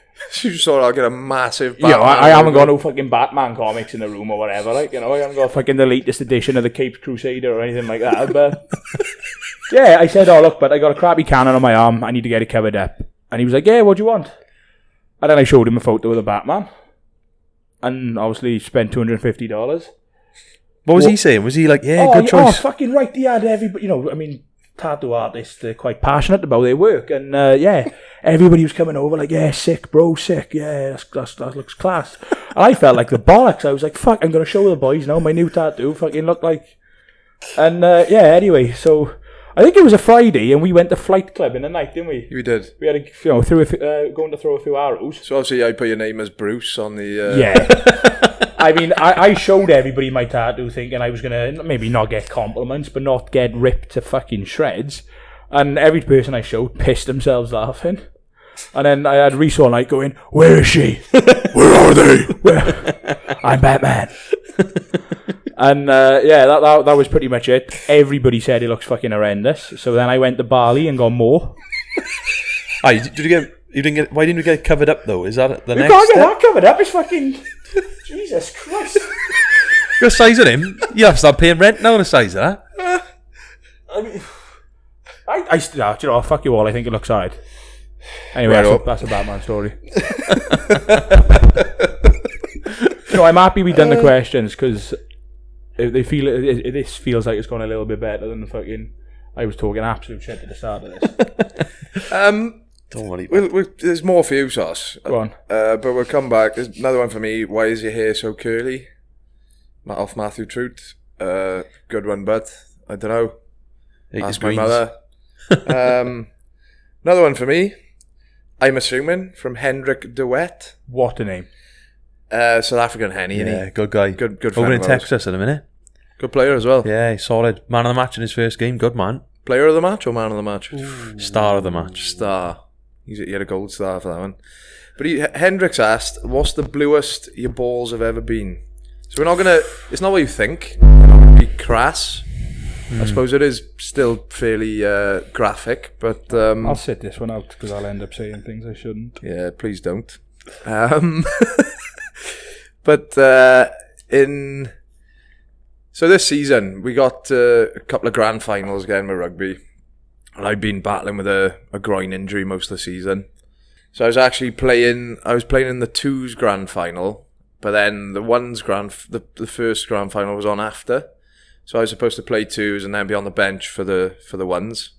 You just thought I'll get a massive you know, Batman. I haven't got no fucking Batman comics in the room or whatever. Like, you know, I haven't got fucking the latest edition of the Caped Crusader or anything like that. But yeah, I said, "Oh look, but I got a crappy cannon on my arm. I need to get it covered up." And he was like, "Yeah, what do you want?" And then I showed him a photo of the Batman, and obviously spent $250. What was he saying? Was he like, yeah, Oh, good choice? Oh, fucking right. He had everybody, you know, I mean, tattoo artists, they're quite passionate about their work. And, yeah, everybody was coming over like, "Yeah, sick, bro, sick. Yeah, that looks class." And I felt like the bollocks. I was like, fuck, I'm going to show the boys now my new tattoo fucking look like. And, yeah, anyway, so I think it was a Friday and we went to Flight Club in the night, didn't we? You did. We had, going to throw a few arrows. So obviously I put your name as Bruce on the... Yeah. I mean, I showed everybody my tattoo thinking I was going to maybe not get compliments, but not get ripped to fucking shreds. And every person I showed pissed themselves laughing. And then I had Rhys all night going, "Where is she? Where are they? I'm Batman." And that was pretty much it. Everybody said it looks fucking horrendous. So then I went to Bali and got more. Why didn't you get it covered up though? Is that the next You can't get step? that covered up. It's fucking Jesus Christ. You're the size of him. You have to start paying rent now on the size of that. I mean, do you know, fuck you all. I think it looks alright. Anyway, Right that's a Batman story. No, I'm happy we done the questions because they feel this feels like it's gone a little bit better than the fucking. I was talking absolute shit at the start of this. Don't worry. There's more for you, Saus. Go on. But we'll come back. There's another one for me. Why is your hair so curly? Off Matthew Truth. Good one, but I don't know. Ask my mother. Another one for me. I'm assuming from Hendrik de Wet. What a name. South African Henny, Yeah, isn't he? good guy. Good Over friend in of ours. Texas in a minute. Good player as well. Yeah, he's solid. Man of the match in his first game. Good man. Player of the match or man of the match? Star of the match. Star. He had a gold star for that one. But Hendricks asked, what's the bluest your balls have ever been? So we're not going to... It's not what you think. We're not going to be crass. I suppose it is still fairly graphic, but... I'll sit this one out because I'll end up saying things I shouldn't. Yeah, please don't. But So this season, we got a couple of grand finals again with rugby. And I'd been battling with a groin injury most of the season. So I was actually playing in the twos grand final, but then the first grand final was on after. So I was supposed to play twos and then be on the bench for the ones.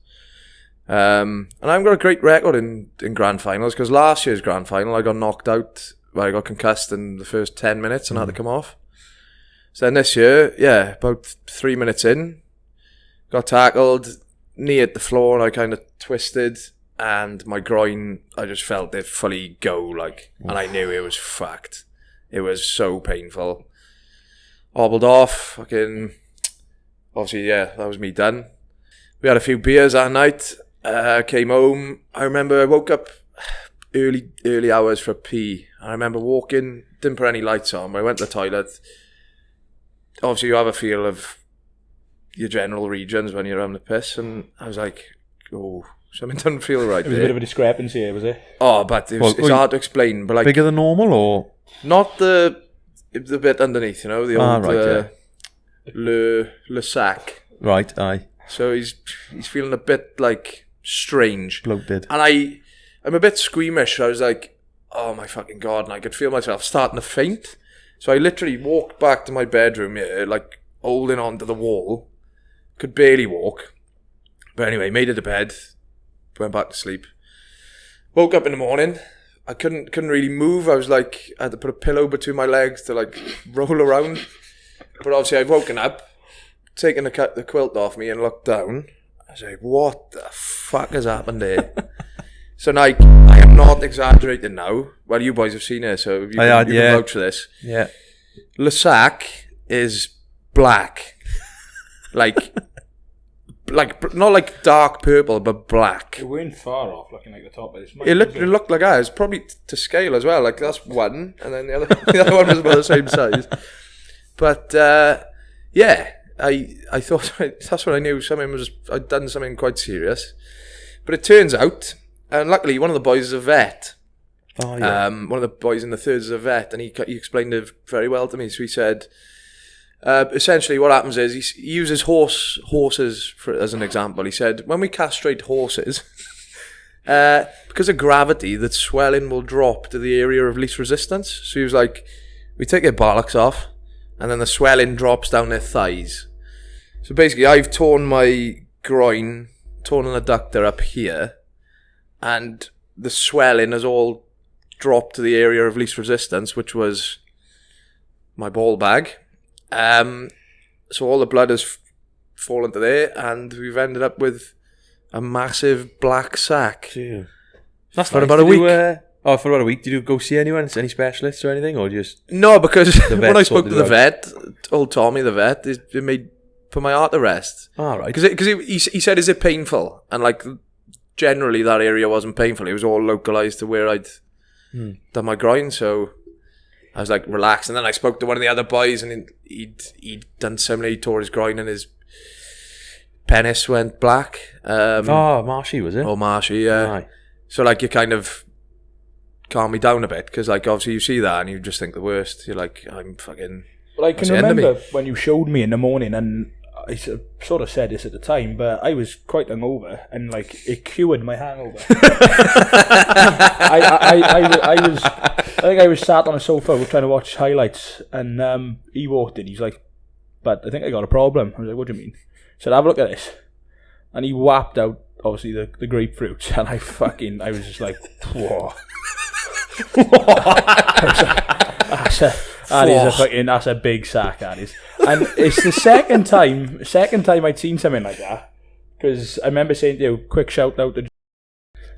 And I've got a great record in grand finals because last year's grand final I got knocked out. I got concussed in the first 10 minutes and had to come off. So then this year, about 3 minutes in, got tackled, knee hit the floor and I kind of twisted and my groin, I just felt it fully go and I knew it was fucked. It was so painful. Hobbled off, obviously, that was me done. We had a few beers that night, came home. I remember I woke up early hours for a pee. I remember walking, didn't put any lights on, but I went to the toilet. Obviously, you have a feel of your general regions when you're having a piss, and I was like, oh, something doesn't feel right. It was a bit of a discrepancy here, was it? Oh, but it's hard to explain. But bigger than normal, or not the bit underneath, the old le sac. Right, aye. So he's feeling a bit strange. Bloated. And I'm a bit squeamish. I was like, oh my fucking God, and I could feel myself starting to faint. So I literally walked back to my bedroom, holding on to the wall. Could barely walk. But anyway, made it to bed. Went back to sleep. Woke up in the morning. I couldn't really move. I had to put a pillow between my legs to roll around. But obviously I'd woken up, taken the quilt off me and looked down. I was like, what the fuck has happened here? So now, I am not exaggerating now. Well, you boys have sin it, so you can vouch for this. Yeah. Le Sac is black. Not dark purple, but black. It weren't far off looking like the top of this. It looked like that. It's probably to scale as well. That's one, and then the other one was about the same size. But I thought that's when I knew I'd done something quite serious. But it turns out, and luckily one of the boys is a vet. Oh, yeah. One of the boys in the thirds is a vet, and he explained it very well to me. So he said, essentially what happens is he uses horses as an example. He said, when we castrate horses, because of gravity, the swelling will drop to the area of least resistance. So he was like, we take their bollocks off, and then the swelling drops down their thighs. So basically, I've torn my groin, torn an adductor up here, and the swelling has all dropped to the area of least resistance, which was my ball bag. So all the blood has fallen to there, and we've ended up with a massive black sack. Jeez. That's for nice. about a week. For about a week. Did you go see anyone? Any specialists or anything, or just No, because The vet when I spoke to sorted the it vet, old Tommy the vet, it made for my heart to rest. All right. Because he said, is it painful? And like, generally that area wasn't painful. It was all localised to where I'd done my groin. So I was like, relaxed. And then I spoke to one of the other boys, and he'd done similar. He tore his groin and his penis went black. Marshy, was it? Oh, Marshy, yeah. Aye. So like, you kind of calm me down a bit, because like, obviously you see that and you just think the worst. You're like, I'm fucking... Well, I can remember when you showed me in the morning, and I sort of said this at the time, but I was quite hungover, and like, it cured my hangover. I was sat on a sofa trying to watch highlights, and he walked in. He's like, "But I think I got a problem." I was like, "What do you mean?" He said, "Have a look at this," and he whapped out obviously the grapefruits, and I was just like, "Whoa." That's a big sack, that is. And it's the second time I'd seen something like that, because I remember saying to you, quick shout out to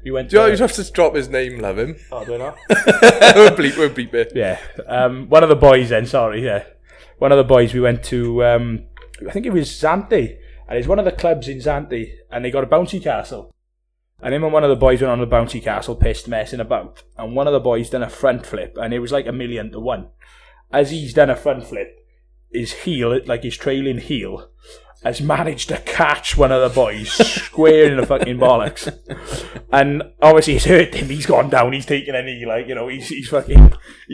we went to, you have to drop his name, love him. oh, do I not? we'll bleep it. Yeah. One of the boys then, sorry, yeah. One of the boys, we went to I think it was Zante, and it's one of the clubs in Zante, and they got a bouncy castle. And him and one of the boys went on the bouncy castle, pissed, messing about. And one of the boys done a front flip, and it was like 1,000,000 to 1. As he's done a front flip, his heel, like his trailing heel, has managed to catch one of the boys square in the fucking bollocks. And obviously it's hurt him. He's gone down. He's taking a knee. Like, he's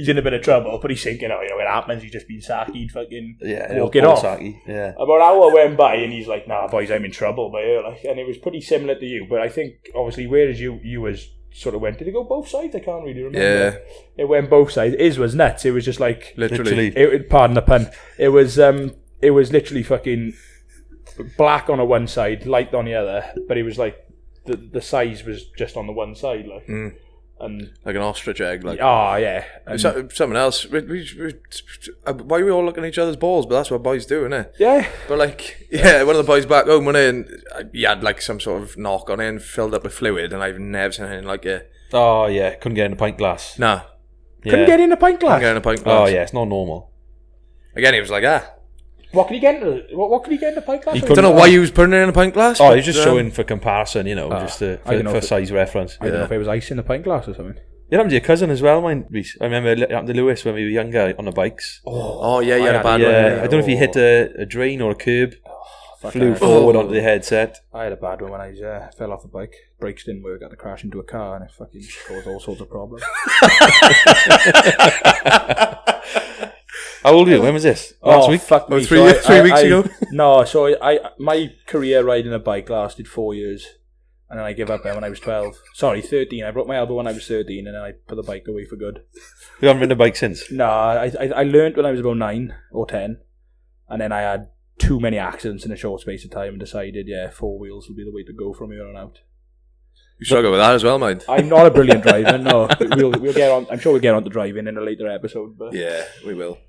in a bit of trouble. But he's thinking, it happens. He's just been sackied. Fucking walk it off. Yeah. About an hour went by, and he's like, "Nah, boys, I'm in trouble." By her, like, and it was pretty similar to you. But I think obviously, whereas you was sort of went, did it go both sides? I can't really remember. Yeah, it went both sides. His was nuts. It was just like literally. Pardon the pun. It was literally fucking black on one side, light on the other, but it was like the size was just on the one side, like, and like an ostrich egg, like. Oh yeah. Someone else. Why are we all looking at each other's balls? But that's what boys do, isn't it? Yeah. But like, one of the boys back home went in. He had like some sort of knock on it and filled up with fluid, and I've never seen anything like it. Oh yeah, couldn't get in a pint glass. Nah. Couldn't get in a pint glass. Couldn't get in a pint glass. Oh yeah, it's not normal. Again, he was like, What could he get in? What could he get in a pint glass? I don't know why he was putting it in a pint glass. Oh, he was just showing for comparison, just for size reference. I don't know if it was ice in the pint glass or something. It happened to your cousin as well, mine, Rhys. I remember it happened to Lewis when we were younger on the bikes. Oh yeah, you had a bad one. Yeah, I don't know if he hit a drain or a curb. Flew forward onto the headset. I had a bad one when I fell off a bike. Brakes didn't work. I had to crash into a car, and it fucking caused all sorts of problems. How old were you? When was this? Last week? Fuck me. 3 weeks ago? No, so my career riding a bike lasted 4 years, and then I gave up when I was 12. Sorry, 13. I broke my elbow when I was 13, and then I put the bike away for good. You haven't ridden a bike since? No, I learned when I was about 9 or 10, and then I had too many accidents in a short space of time and decided, 4 wheels will be the way to go from here on out. You struggle with that as well, mind. I'm not a brilliant driver, no. We'll get on. I'm sure we'll get on to driving in a later episode. But yeah, we will.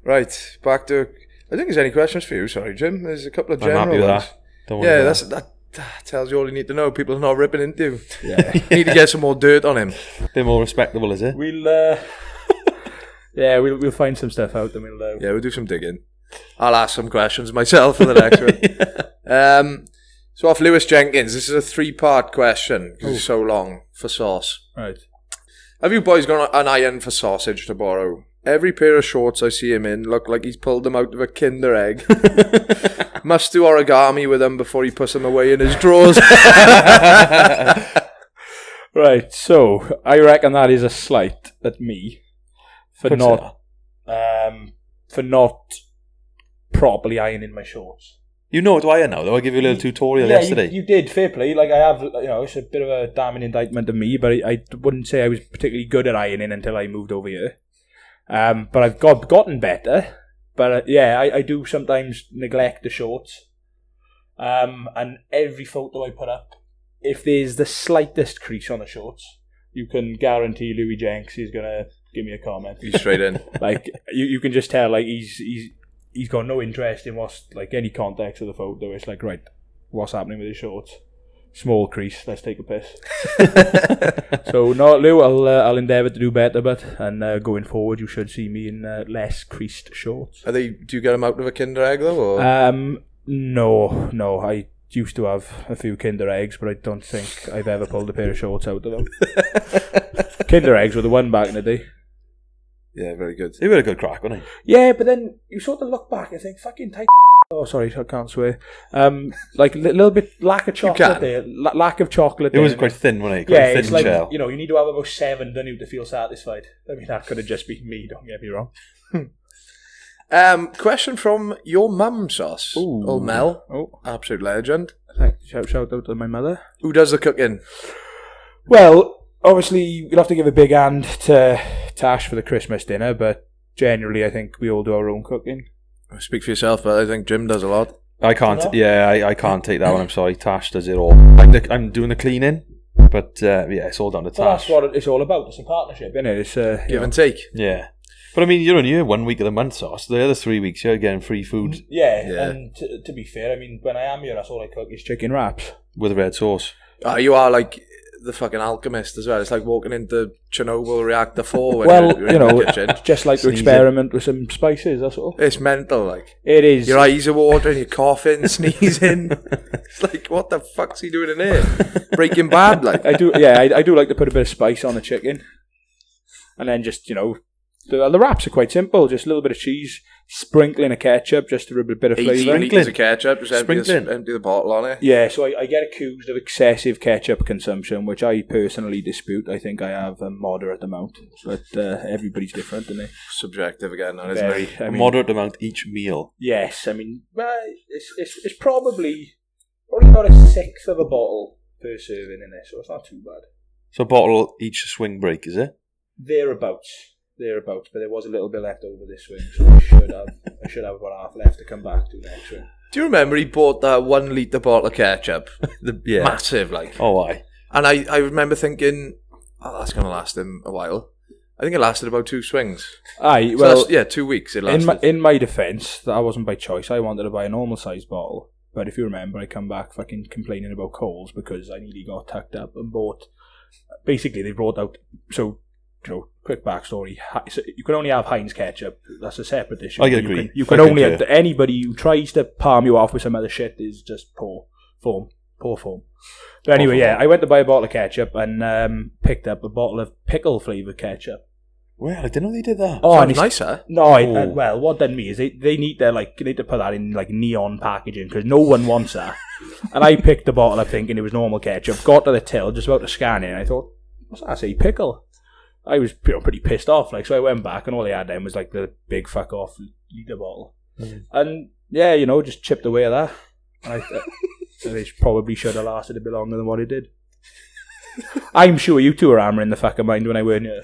Right, back to... I think there's any questions for you, sorry, Jim. There's a couple of general I'm happy with ones. that. Don't worry about that tells you all you need to know. People are not ripping into. Yeah. You need to get some more dirt on him. A bit more respectable, is it? We'll find some stuff out and we'll do some digging. I'll ask some questions myself for the next one. So off Lewis Jenkins, this is a 3-part question because it's so long for Sauce. Right. Have you boys got an iron for sausage to borrow? Every pair of shorts I see him in look like he's pulled them out of a Kinder egg. Must do origami with them before he puts them away in his drawers. Right, so I reckon that is a slight at me for not properly ironing my shorts. You know what to iron now, though. I gave you a little tutorial yesterday. You did, fair play. Like, I have, it's a bit of a damning indictment of me, but I wouldn't say I was particularly good at ironing until I moved over here. But I've gotten better. But I do sometimes neglect the shorts. And every photo I put up, if there's the slightest crease on the shorts, you can guarantee Louis Jenks is gonna give me a comment. He's straight in. Like you can just tell, like he's got no interest in what's like any context of the photo. It's like, right, what's happening with his shorts? Small crease. Let's take a piss. So no, Lou, I'll endeavour to do better, and going forward, you should see me in less creased shorts. Do you get them out of a Kinder Egg though? Or? No. I used to have a few Kinder Eggs, but I don't think I've ever pulled a pair of shorts out of them. Kinder Eggs were the one back in the day. Yeah, very good. They were a good crack, weren't they? Yeah, but then you sort of look back and think, fucking tight. Oh, sorry, I can't swear. Like a little bit lack of chocolate there. Lack of chocolate. It was quite thin, wasn't it? Yeah, thin it's like, shell. you need to have about 7, don't you, to feel satisfied. I mean, that could have just been me, don't get me wrong. Question from your mum, Saus. Ooh. Old Mel. Oh. Absolute legend. Shout out to my mother. Who does the cooking? Well, obviously, you'll have to give a big hand to Tash for the Christmas dinner, but generally, I think we all do our own cooking. Speak for yourself, but I think Jim does a lot. I can't. Yeah, I can't take that one. I'm sorry. Tash does it all. I'm doing the cleaning, but it's all down to Tash. Well, that's what it's all about. It's a partnership, isn't it? It's give and take. Yeah, but I mean, you're only here 1 week of the month, so the other 3 weeks you're getting free food. Yeah. And to be fair, I mean, when I am here, that's all I cook is chicken wraps With red sauce. You are like the fucking alchemist as well. It's like walking into Chernobyl Reactor 4 when well, you're in the kitchen. it's just like to experiment with some spices, that's all. It's mental, like. It is. Your eyes are watering, you're coughing, sneezing. It's like, what the fuck's he doing in here? Breaking Bad, like. I do like to put a bit of spice on the chicken. And then just, the wraps are quite simple. Just a little bit of cheese, sprinkling of ketchup, just to a bit of flavour. 18 litres of ketchup, just empty the bottle on it. Yeah, so I get accused of excessive ketchup consumption, which I personally dispute. I think I have a moderate amount, but everybody's different, isn't it? Subjective again, isn't it? A moderate amount each meal. Yes, I mean, it's probably about a sixth of a bottle per serving in it, so it's not too bad. So a bottle each swing break, is it? Thereabouts, but there was a little bit left over this swing, so I should have about half left to come back to next swing. Do you remember he bought that 1 litre bottle of ketchup? Massive, like. Oh, why? And I remember thinking, that's going to last him a while. I think it lasted about 2 swings. Aye, well, 2 weeks it lasted. In my defence, that wasn't by choice. I wanted to buy a normal sized bottle, but if you remember, I come back fucking complaining about Coles because I nearly got tucked up and bought. Basically, they brought out quick backstory. So you can only have Heinz ketchup. That's a separate issue. I agree. You can only have, anybody who tries to palm you off with some other shit is just poor form. But anyway, I went to buy a bottle of ketchup and picked up a bottle of pickle flavoured ketchup. Well, I didn't know they did that. Oh, sounds nice, huh? No, well, what done me is they need to put that in like neon packaging because no one wants that. And I picked the bottle up thinking it was normal ketchup. Got to the till, just about to scan it, and I thought, what's that say? Pickle. I was pretty pissed off, so I went back and all they had then was like the big fuck off litre bottle. And just chipped away at that. And they probably should have lasted a bit longer than what it did. I'm sure you two were hammering the fuck of mine when I weren't here.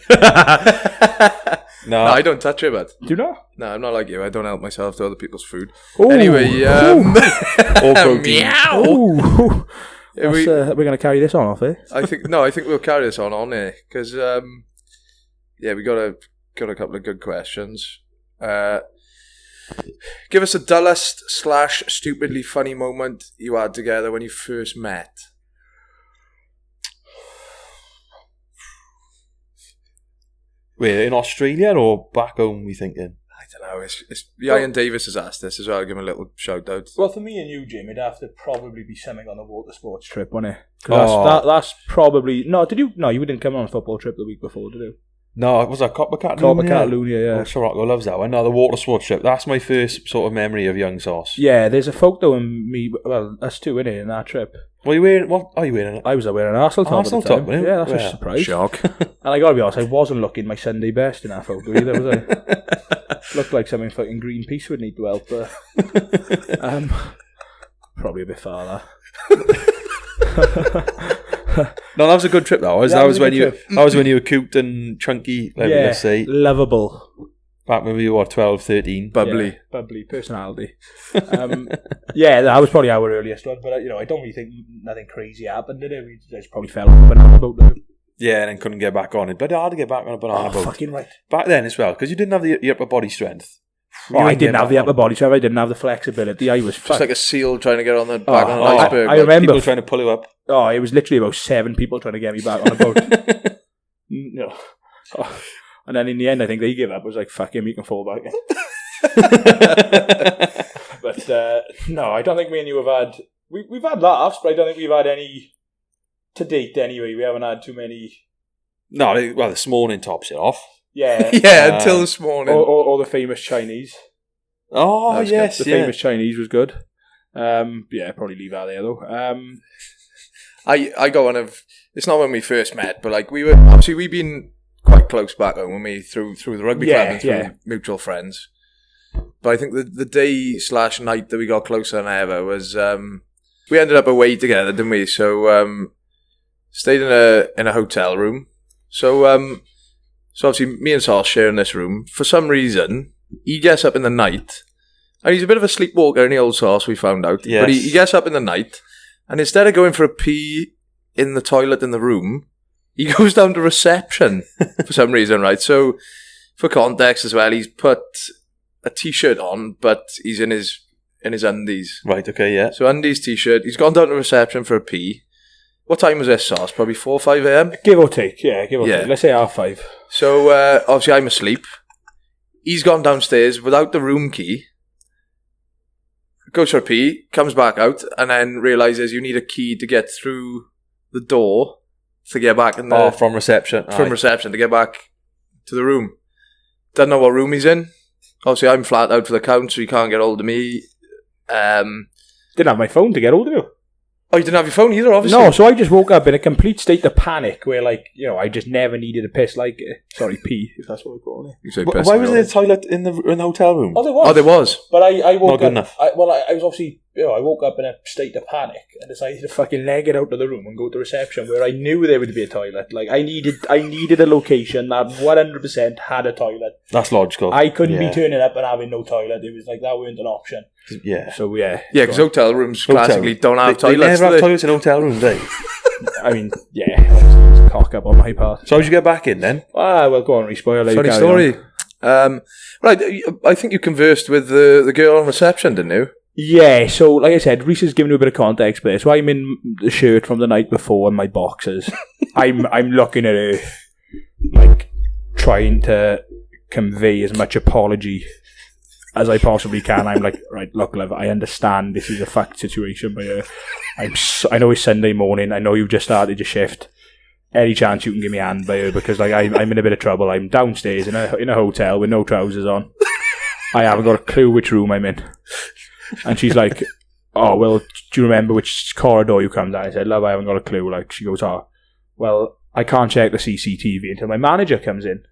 No, I don't touch it, but. Do you not? No, I'm not like you. I don't help myself to other people's food. Ooh. Anyway, all protein. Meow. Ooh. We're going to carry this on off, eh? I think we'll carry this on air because we got a couple of good questions. Give us a dullest / stupidly funny moment you had together when you first met. Wait, in Australia or back home, we thinking? I don't know. Ian Davis has asked this as well. I'll give him a little shout out. Well, for me and you, Jim, it'd have to probably be something on the water sports trip, wouldn't it? That's probably... No, you didn't come on a football trip the week before, did you? No, was that Coppercat Lunia, yeah. Oh, Sirocco loves that one. No, the water sports trip. That's my first sort of memory of young Sauce. Yeah, there's a photo of me, well, us two, innit, in that trip. What are you wearing? I was wearing an Arsenal top Arsenal top, man. Yeah, that's a surprise. Shock. And I gotta be honest, I wasn't looking my Sunday best in that photo either, was I? Looked like something fucking Greenpeace would need to help. Probably a bit far, that. No, that was a good trip. That was when you were cute and chunky. Let's say lovable. Back when we were 12, 13, bubbly personality. That was probably our earliest one. But I don't really think nothing crazy happened, did it? We just probably fell off a banana boat. Yeah, and then couldn't get back on it. But hard to get back on a banana boat. Fucking right. Back then as well, because you didn't have the upper body strength. I didn't have the upper body strength. I didn't have the flexibility. I was just like a seal trying to get on the back on an iceberg. I remember people trying to pull you up. Oh, it was literally about 7 people trying to get me back on a boat. And then in the end, I think they gave up. I was like, fuck him, you can fall back. But no, I don't think me and you have had... We've had laughs, but I don't think we've had any... To date, anyway, we haven't had too many... No, well, this morning tops it off. Yeah. Yeah, until this morning. Or the famous Chinese. Oh, yes, The famous Chinese was good. Yeah, probably leave that there, though. I got one of... It's not when we first met, but like we were... Obviously, we've been quite close back home when we through the rugby club and through mutual friends. But I think the day/night that we got closer than ever was... we ended up away together, didn't we? So stayed in a hotel room. So obviously me and Saus sharing this room. For some reason, he gets up in the night. And he's a bit of a sleepwalker in the old Saus, we found out. Yes. But he gets up in the night, and instead of going for a pee in the toilet in the room, he goes down to reception for some reason, right? So for context as well, he's put a t-shirt on, but he's in his undies. Right, okay, yeah. So undies, t-shirt. He's gone down to reception for a pee. What time was this, Saus? Probably 4 or 5 a.m? Give or take, yeah, give or take. Let's say 5:30. So obviously I'm asleep. He's gone downstairs without the room key. Goes for a pee, comes back out, and then realises you need a key to get through the door to get back in the... from reception. From reception to get back to the room. Doesn't know what room he's in. Obviously, I'm flat out for the count, so he can't get hold of me. Didn't have my phone to get hold of you. Oh, you didn't have your phone either, obviously? No, so I just woke up in a complete state of panic where, like, you know, I just never needed a piss like... Sorry, pee, if that's what we're calling it. You say Why piss, was there a toilet in the hotel room? Oh, there was. Oh, there was. But I woke Not good up... enough. I was obviously... You know, I woke up in a state of panic and decided to fucking leg it out of the room and go to reception where I knew there would be a toilet. Like, I needed a location that 100% had a toilet. That's logical. I couldn't be turning up and having no toilet. It was like, that weren't an option. Yeah. So, yeah. Yeah, because hotel rooms classically don't have toilets. They never have toilets in hotel rooms, eh? I mean, yeah. It was a cock up on my part. So how'd you get back in then? Well, go on, Rhys. Funny story. Right, I think you conversed with the girl on reception, didn't you? Yeah, so like I said, Rhys has given you a bit of context there. So I'm in the shirt from the night before and my boxers. I'm looking at her, like, trying to convey as much apology as I possibly can. I'm like, right, look, love, I understand this is a fact situation, but I know it's Sunday morning. I know you've just started your shift. Any chance you can give me a hand by her, because like I'm in a bit of trouble. I'm downstairs in a hotel with no trousers on. I haven't got a clue which room I'm in. And she's like, oh, well, do you remember which corridor you come down? I said, love, I haven't got a clue. Like, she goes, oh, well, I can't check the CCTV until my manager comes in.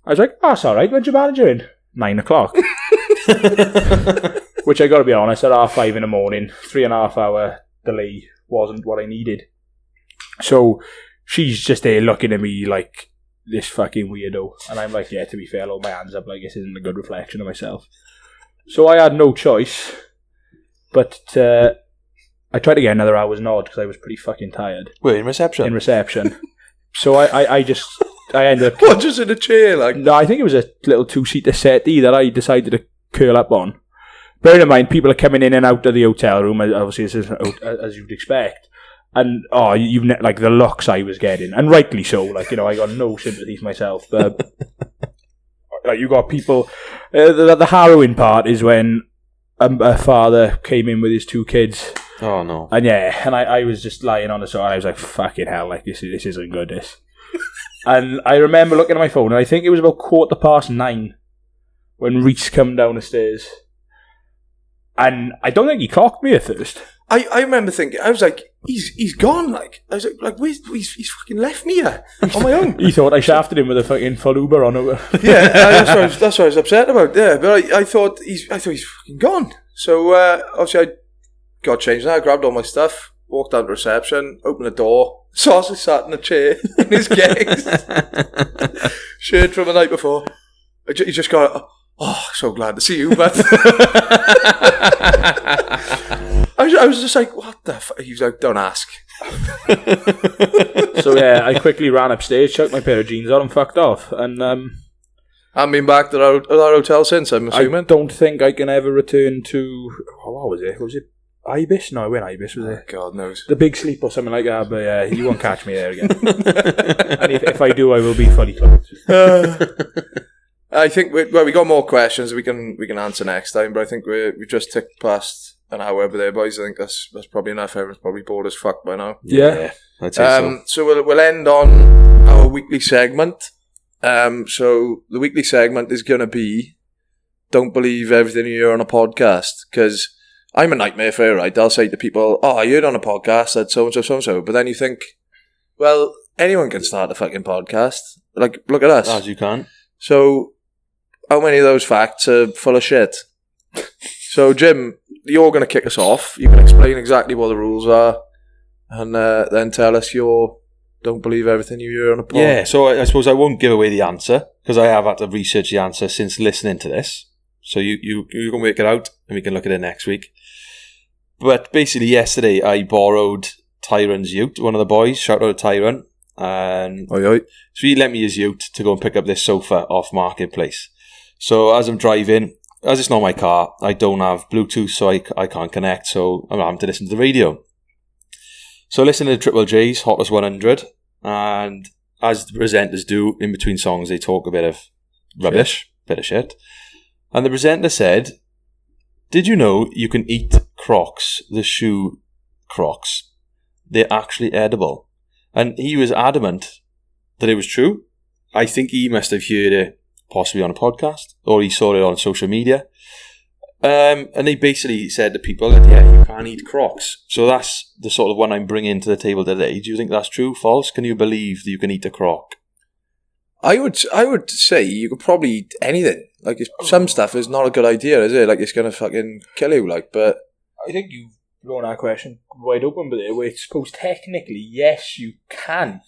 I was like, oh, that's all right. When's your manager in? 9 o'clock. Which I got to be honest, at 5:30 in the morning, 3.5 hour delay wasn't what I needed. So she's just there looking at me like this fucking weirdo. And I'm like, yeah, to be fair, I'll hold my hands up. Like, this isn't a good reflection of myself. So I had no choice. But I tried to get another hour's nod because I was pretty fucking tired. Wait, in reception? In reception. So I ended up... What, just in a chair? Like? No, I think it was a little 2-seater settee that I decided to curl up on. Bearing in mind, people are coming in and out of the hotel room, obviously, as you'd expect. And, like, the looks I was getting. And rightly so. Like, you know, I got no sympathy myself. But, like, you got people... the harrowing part is when... a father came in with his 2 kids. Oh, no. And I was just lying on the sofa and I was like, fucking hell, like, this isn't good, this. And I remember looking at my phone and I think it was about 9:15 when Rhys come down the stairs. And I don't think he clocked me at first. I remember thinking, I was like, he's gone, like. I was like he's fucking left me here on my own. He thought I shafted him with a fucking full Uber on it. Yeah, that's what I was upset about. Yeah, but I thought he's fucking gone. So obviously I got changed. I grabbed all my stuff, walked down to reception, opened the door. Saus is sat in a chair in his gigs, shirt from the night before. He just got, oh, so glad to see you, but I was just like, what the fuck? He was like, don't ask. So yeah, I quickly ran upstairs, chucked my pair of jeans on and fucked off. And I've been back to that hotel since, I'm assuming. I don't think I can ever return to... what was it? Was it Ibis? No, I went Ibis, was it? God knows. The Big Sleep or something like that, but you won't catch me there again. And if I do, I will be fully clothed. I think we got more questions we can answer next time, but I think we just ticked past an hour over there, boys. I think that's probably enough. Everyone's probably bored as fuck by now. Yeah. I'd say so. So we'll end on our weekly segment. So the weekly segment is going to be don't believe everything you hear on a podcast, because I'm a nightmare for it, right? I'll say to people, oh, I heard on a podcast that so-and-so, so-and-so. But then you think, well, anyone can start a fucking podcast. Like, look at us. As you can. So, how many of those facts are full of shit? So, Jim, you're going to kick us off. You can explain exactly what the rules are, and then tell us your don't believe everything you hear on a pod. Yeah, so I suppose I won't give away the answer, because I have had to research the answer since listening to this. So you can work it out, and we can look at it next week. But basically, yesterday I borrowed Tyron's ute, one of the boys. Shout out to Tyron. And so he lent me his ute to go and pick up this sofa off Marketplace. So as I'm driving, as it's not my car, I don't have Bluetooth, so I can't connect. So I'm having to listen to the radio. So listen to Triple J's Hottest 100, and as the presenters do, in between songs, they talk a bit of rubbish, bit of shit. And the presenter said, did you know you can eat Crocs, the shoe Crocs? They're actually edible. And he was adamant that it was true. I think he must have heard it possibly on a podcast, or he saw it on social media. And they basically said to people that, yeah, you can't eat Crocs. So that's the sort of one I'm bringing to the table today. Do you think that's true, false? Can you believe that you can eat a Croc? I would say you could probably eat anything. Like, some stuff is not a good idea, is it? Like, it's going to fucking kill you, like, but... I think you've blown that question wide open, but I suppose technically, yes, you can.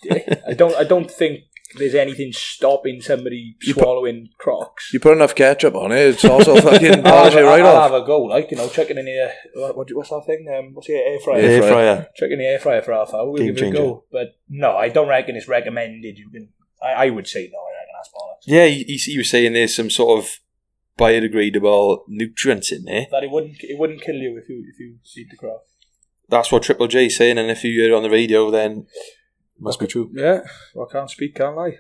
I don't think there's anything stopping somebody swallowing Crocs. You put enough ketchup on it, it's also fucking polish it right I'll off. have a go, like, chucking in the what's that thing? What's the air fryer? Air fryer. Chucking the air fryer for half hour. We'll Game give it a changer. go. But no, I don't reckon it's recommended. You can. I would say no. I reckon that's bollocks. Yeah, he was saying there's some sort of biodegradable nutrients in there. That it wouldn't kill you if you eat the Croc. That's what Triple J's saying, and if you hear it on the radio, then it must be true. Yeah, well, I can't speak, can't I?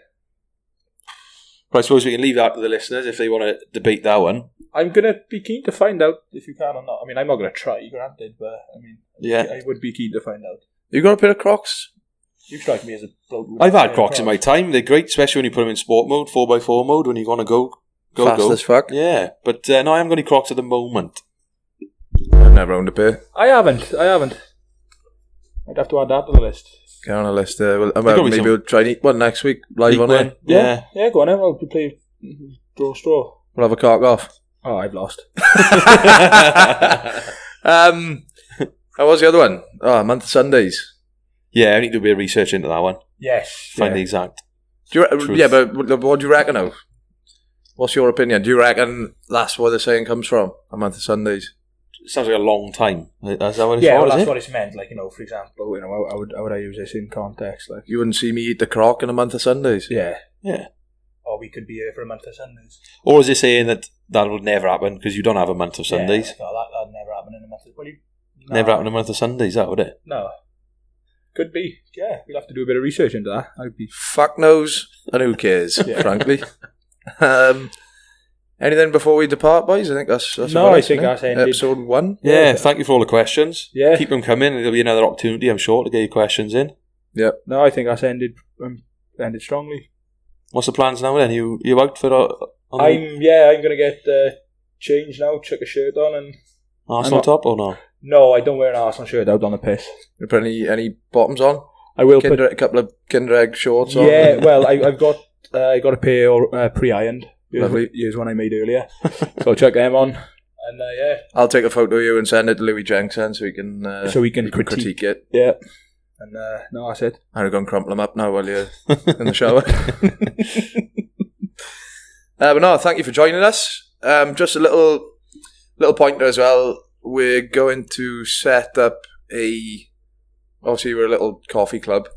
But I suppose we can leave that to the listeners if they want to debate that one. I'm going to be keen to find out if you can or not. I mean, I'm not going to try, granted, but I mean, Yeah. I would be keen to find out. You got a pair of Crocs? You strike me as a bloke. I've had Crocs in my time. They're great, especially when you put them in sport mode, 4x4 mode, when you want to go. Fast as fuck. Yeah, but no, I haven't got any Crocs at the moment. I've never owned a pair. I haven't. I'd have to add that to the list. Get on a list there. Well, got me maybe some- we'll try and eat one next week, live on One. it. Yeah. Yeah, go on then. I'll play draw straw. We'll have a cock off. Oh, I've lost. How was the other one? Oh, a month of Sundays. Yeah, I need to do a bit of research into that one. Yes. Find the exact. Truth. Yeah, but what do you reckon now? What's your opinion? Do you reckon that's where the saying comes from? A month of Sundays. Sounds like a long time. Is that what it's Yeah, for, well, is that's it? what it's meant. Like, for example, how would I use this in context? Like, You wouldn't see me eat the crock in a month of Sundays. yeah. Yeah. Or we could be here for a month of Sundays. Or is it saying that would never happen because you don't have a month of Sundays? Yeah, no, that'd never happen in a month of... Well, Never happen in a month of Sundays, that would it? No. Could be. Yeah, we'll have to do a bit of research into that. I'd be... Fuck knows, and who cares, Yeah. frankly. Anything before we depart, boys? I think that's No, about I it, think isn't it? that's ended. Episode 1. Yeah, thank you for all the questions. Yeah. Keep them coming. There'll be another opportunity, I'm sure, to get your questions in. Yep. No, I think that's ended strongly. What's the plans now then? You out for... I'm going to get changed now, chuck a shirt on and... Arsenal top or no? No, I don't wear an Arsenal shirt out on the piss. You put any bottoms on? I will A couple of Kinder Egg shorts on? Yeah, well, I've got a pair pre-ironed. Lovely. Here's one I made earlier. So I'll chuck them on. And yeah. I'll take a photo of you and send it to Louis Jenkson so we can So we can critique it. Yeah. And no, that's it. I'm going to crumple them up now while you're in the shower. But no, thank you for joining us. Just a little pointer as well. We're going to set up obviously we're a little coffee club.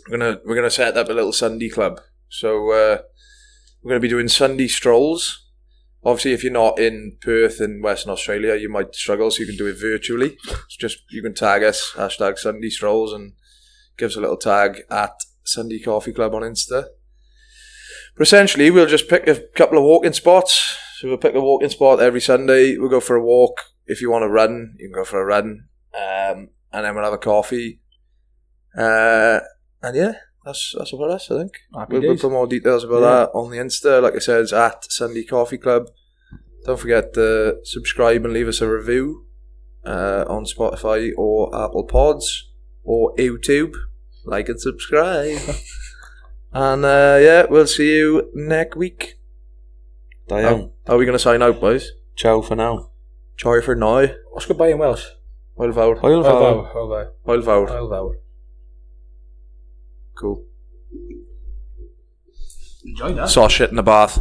We're gonna set up a little Sundee club. So we're going to be doing Sunday strolls. Obviously, if you're not in Perth in Western Australia, you might struggle, so you can do it virtually. It's just, you can tag us, hashtag Sundee Strolls, and give us a little tag at Sundee Coffee Club on Insta. But essentially, we'll just pick a couple of walking spots. So we'll pick a walking spot every Sunday. We'll go for a walk. If you want to run, you can go for a run. And then we'll have a coffee. And yeah, that's about us, I think. We'll put more details about that on the Insta. Like I said, it's at Sundee Coffee Club. Don't forget to subscribe and leave us a review on Spotify or Apple Pods or YouTube. Like and subscribe. And yeah, we'll see you next week. Diane. Are we going to sign out, boys? Ciao for now. Ciao for now. What's goodbye in Welsh? Hwyl fawr. Hwyl fawr. Hwyl fawr. Hwyl fawr. Cool. Enjoy that. Saw shit in the bath.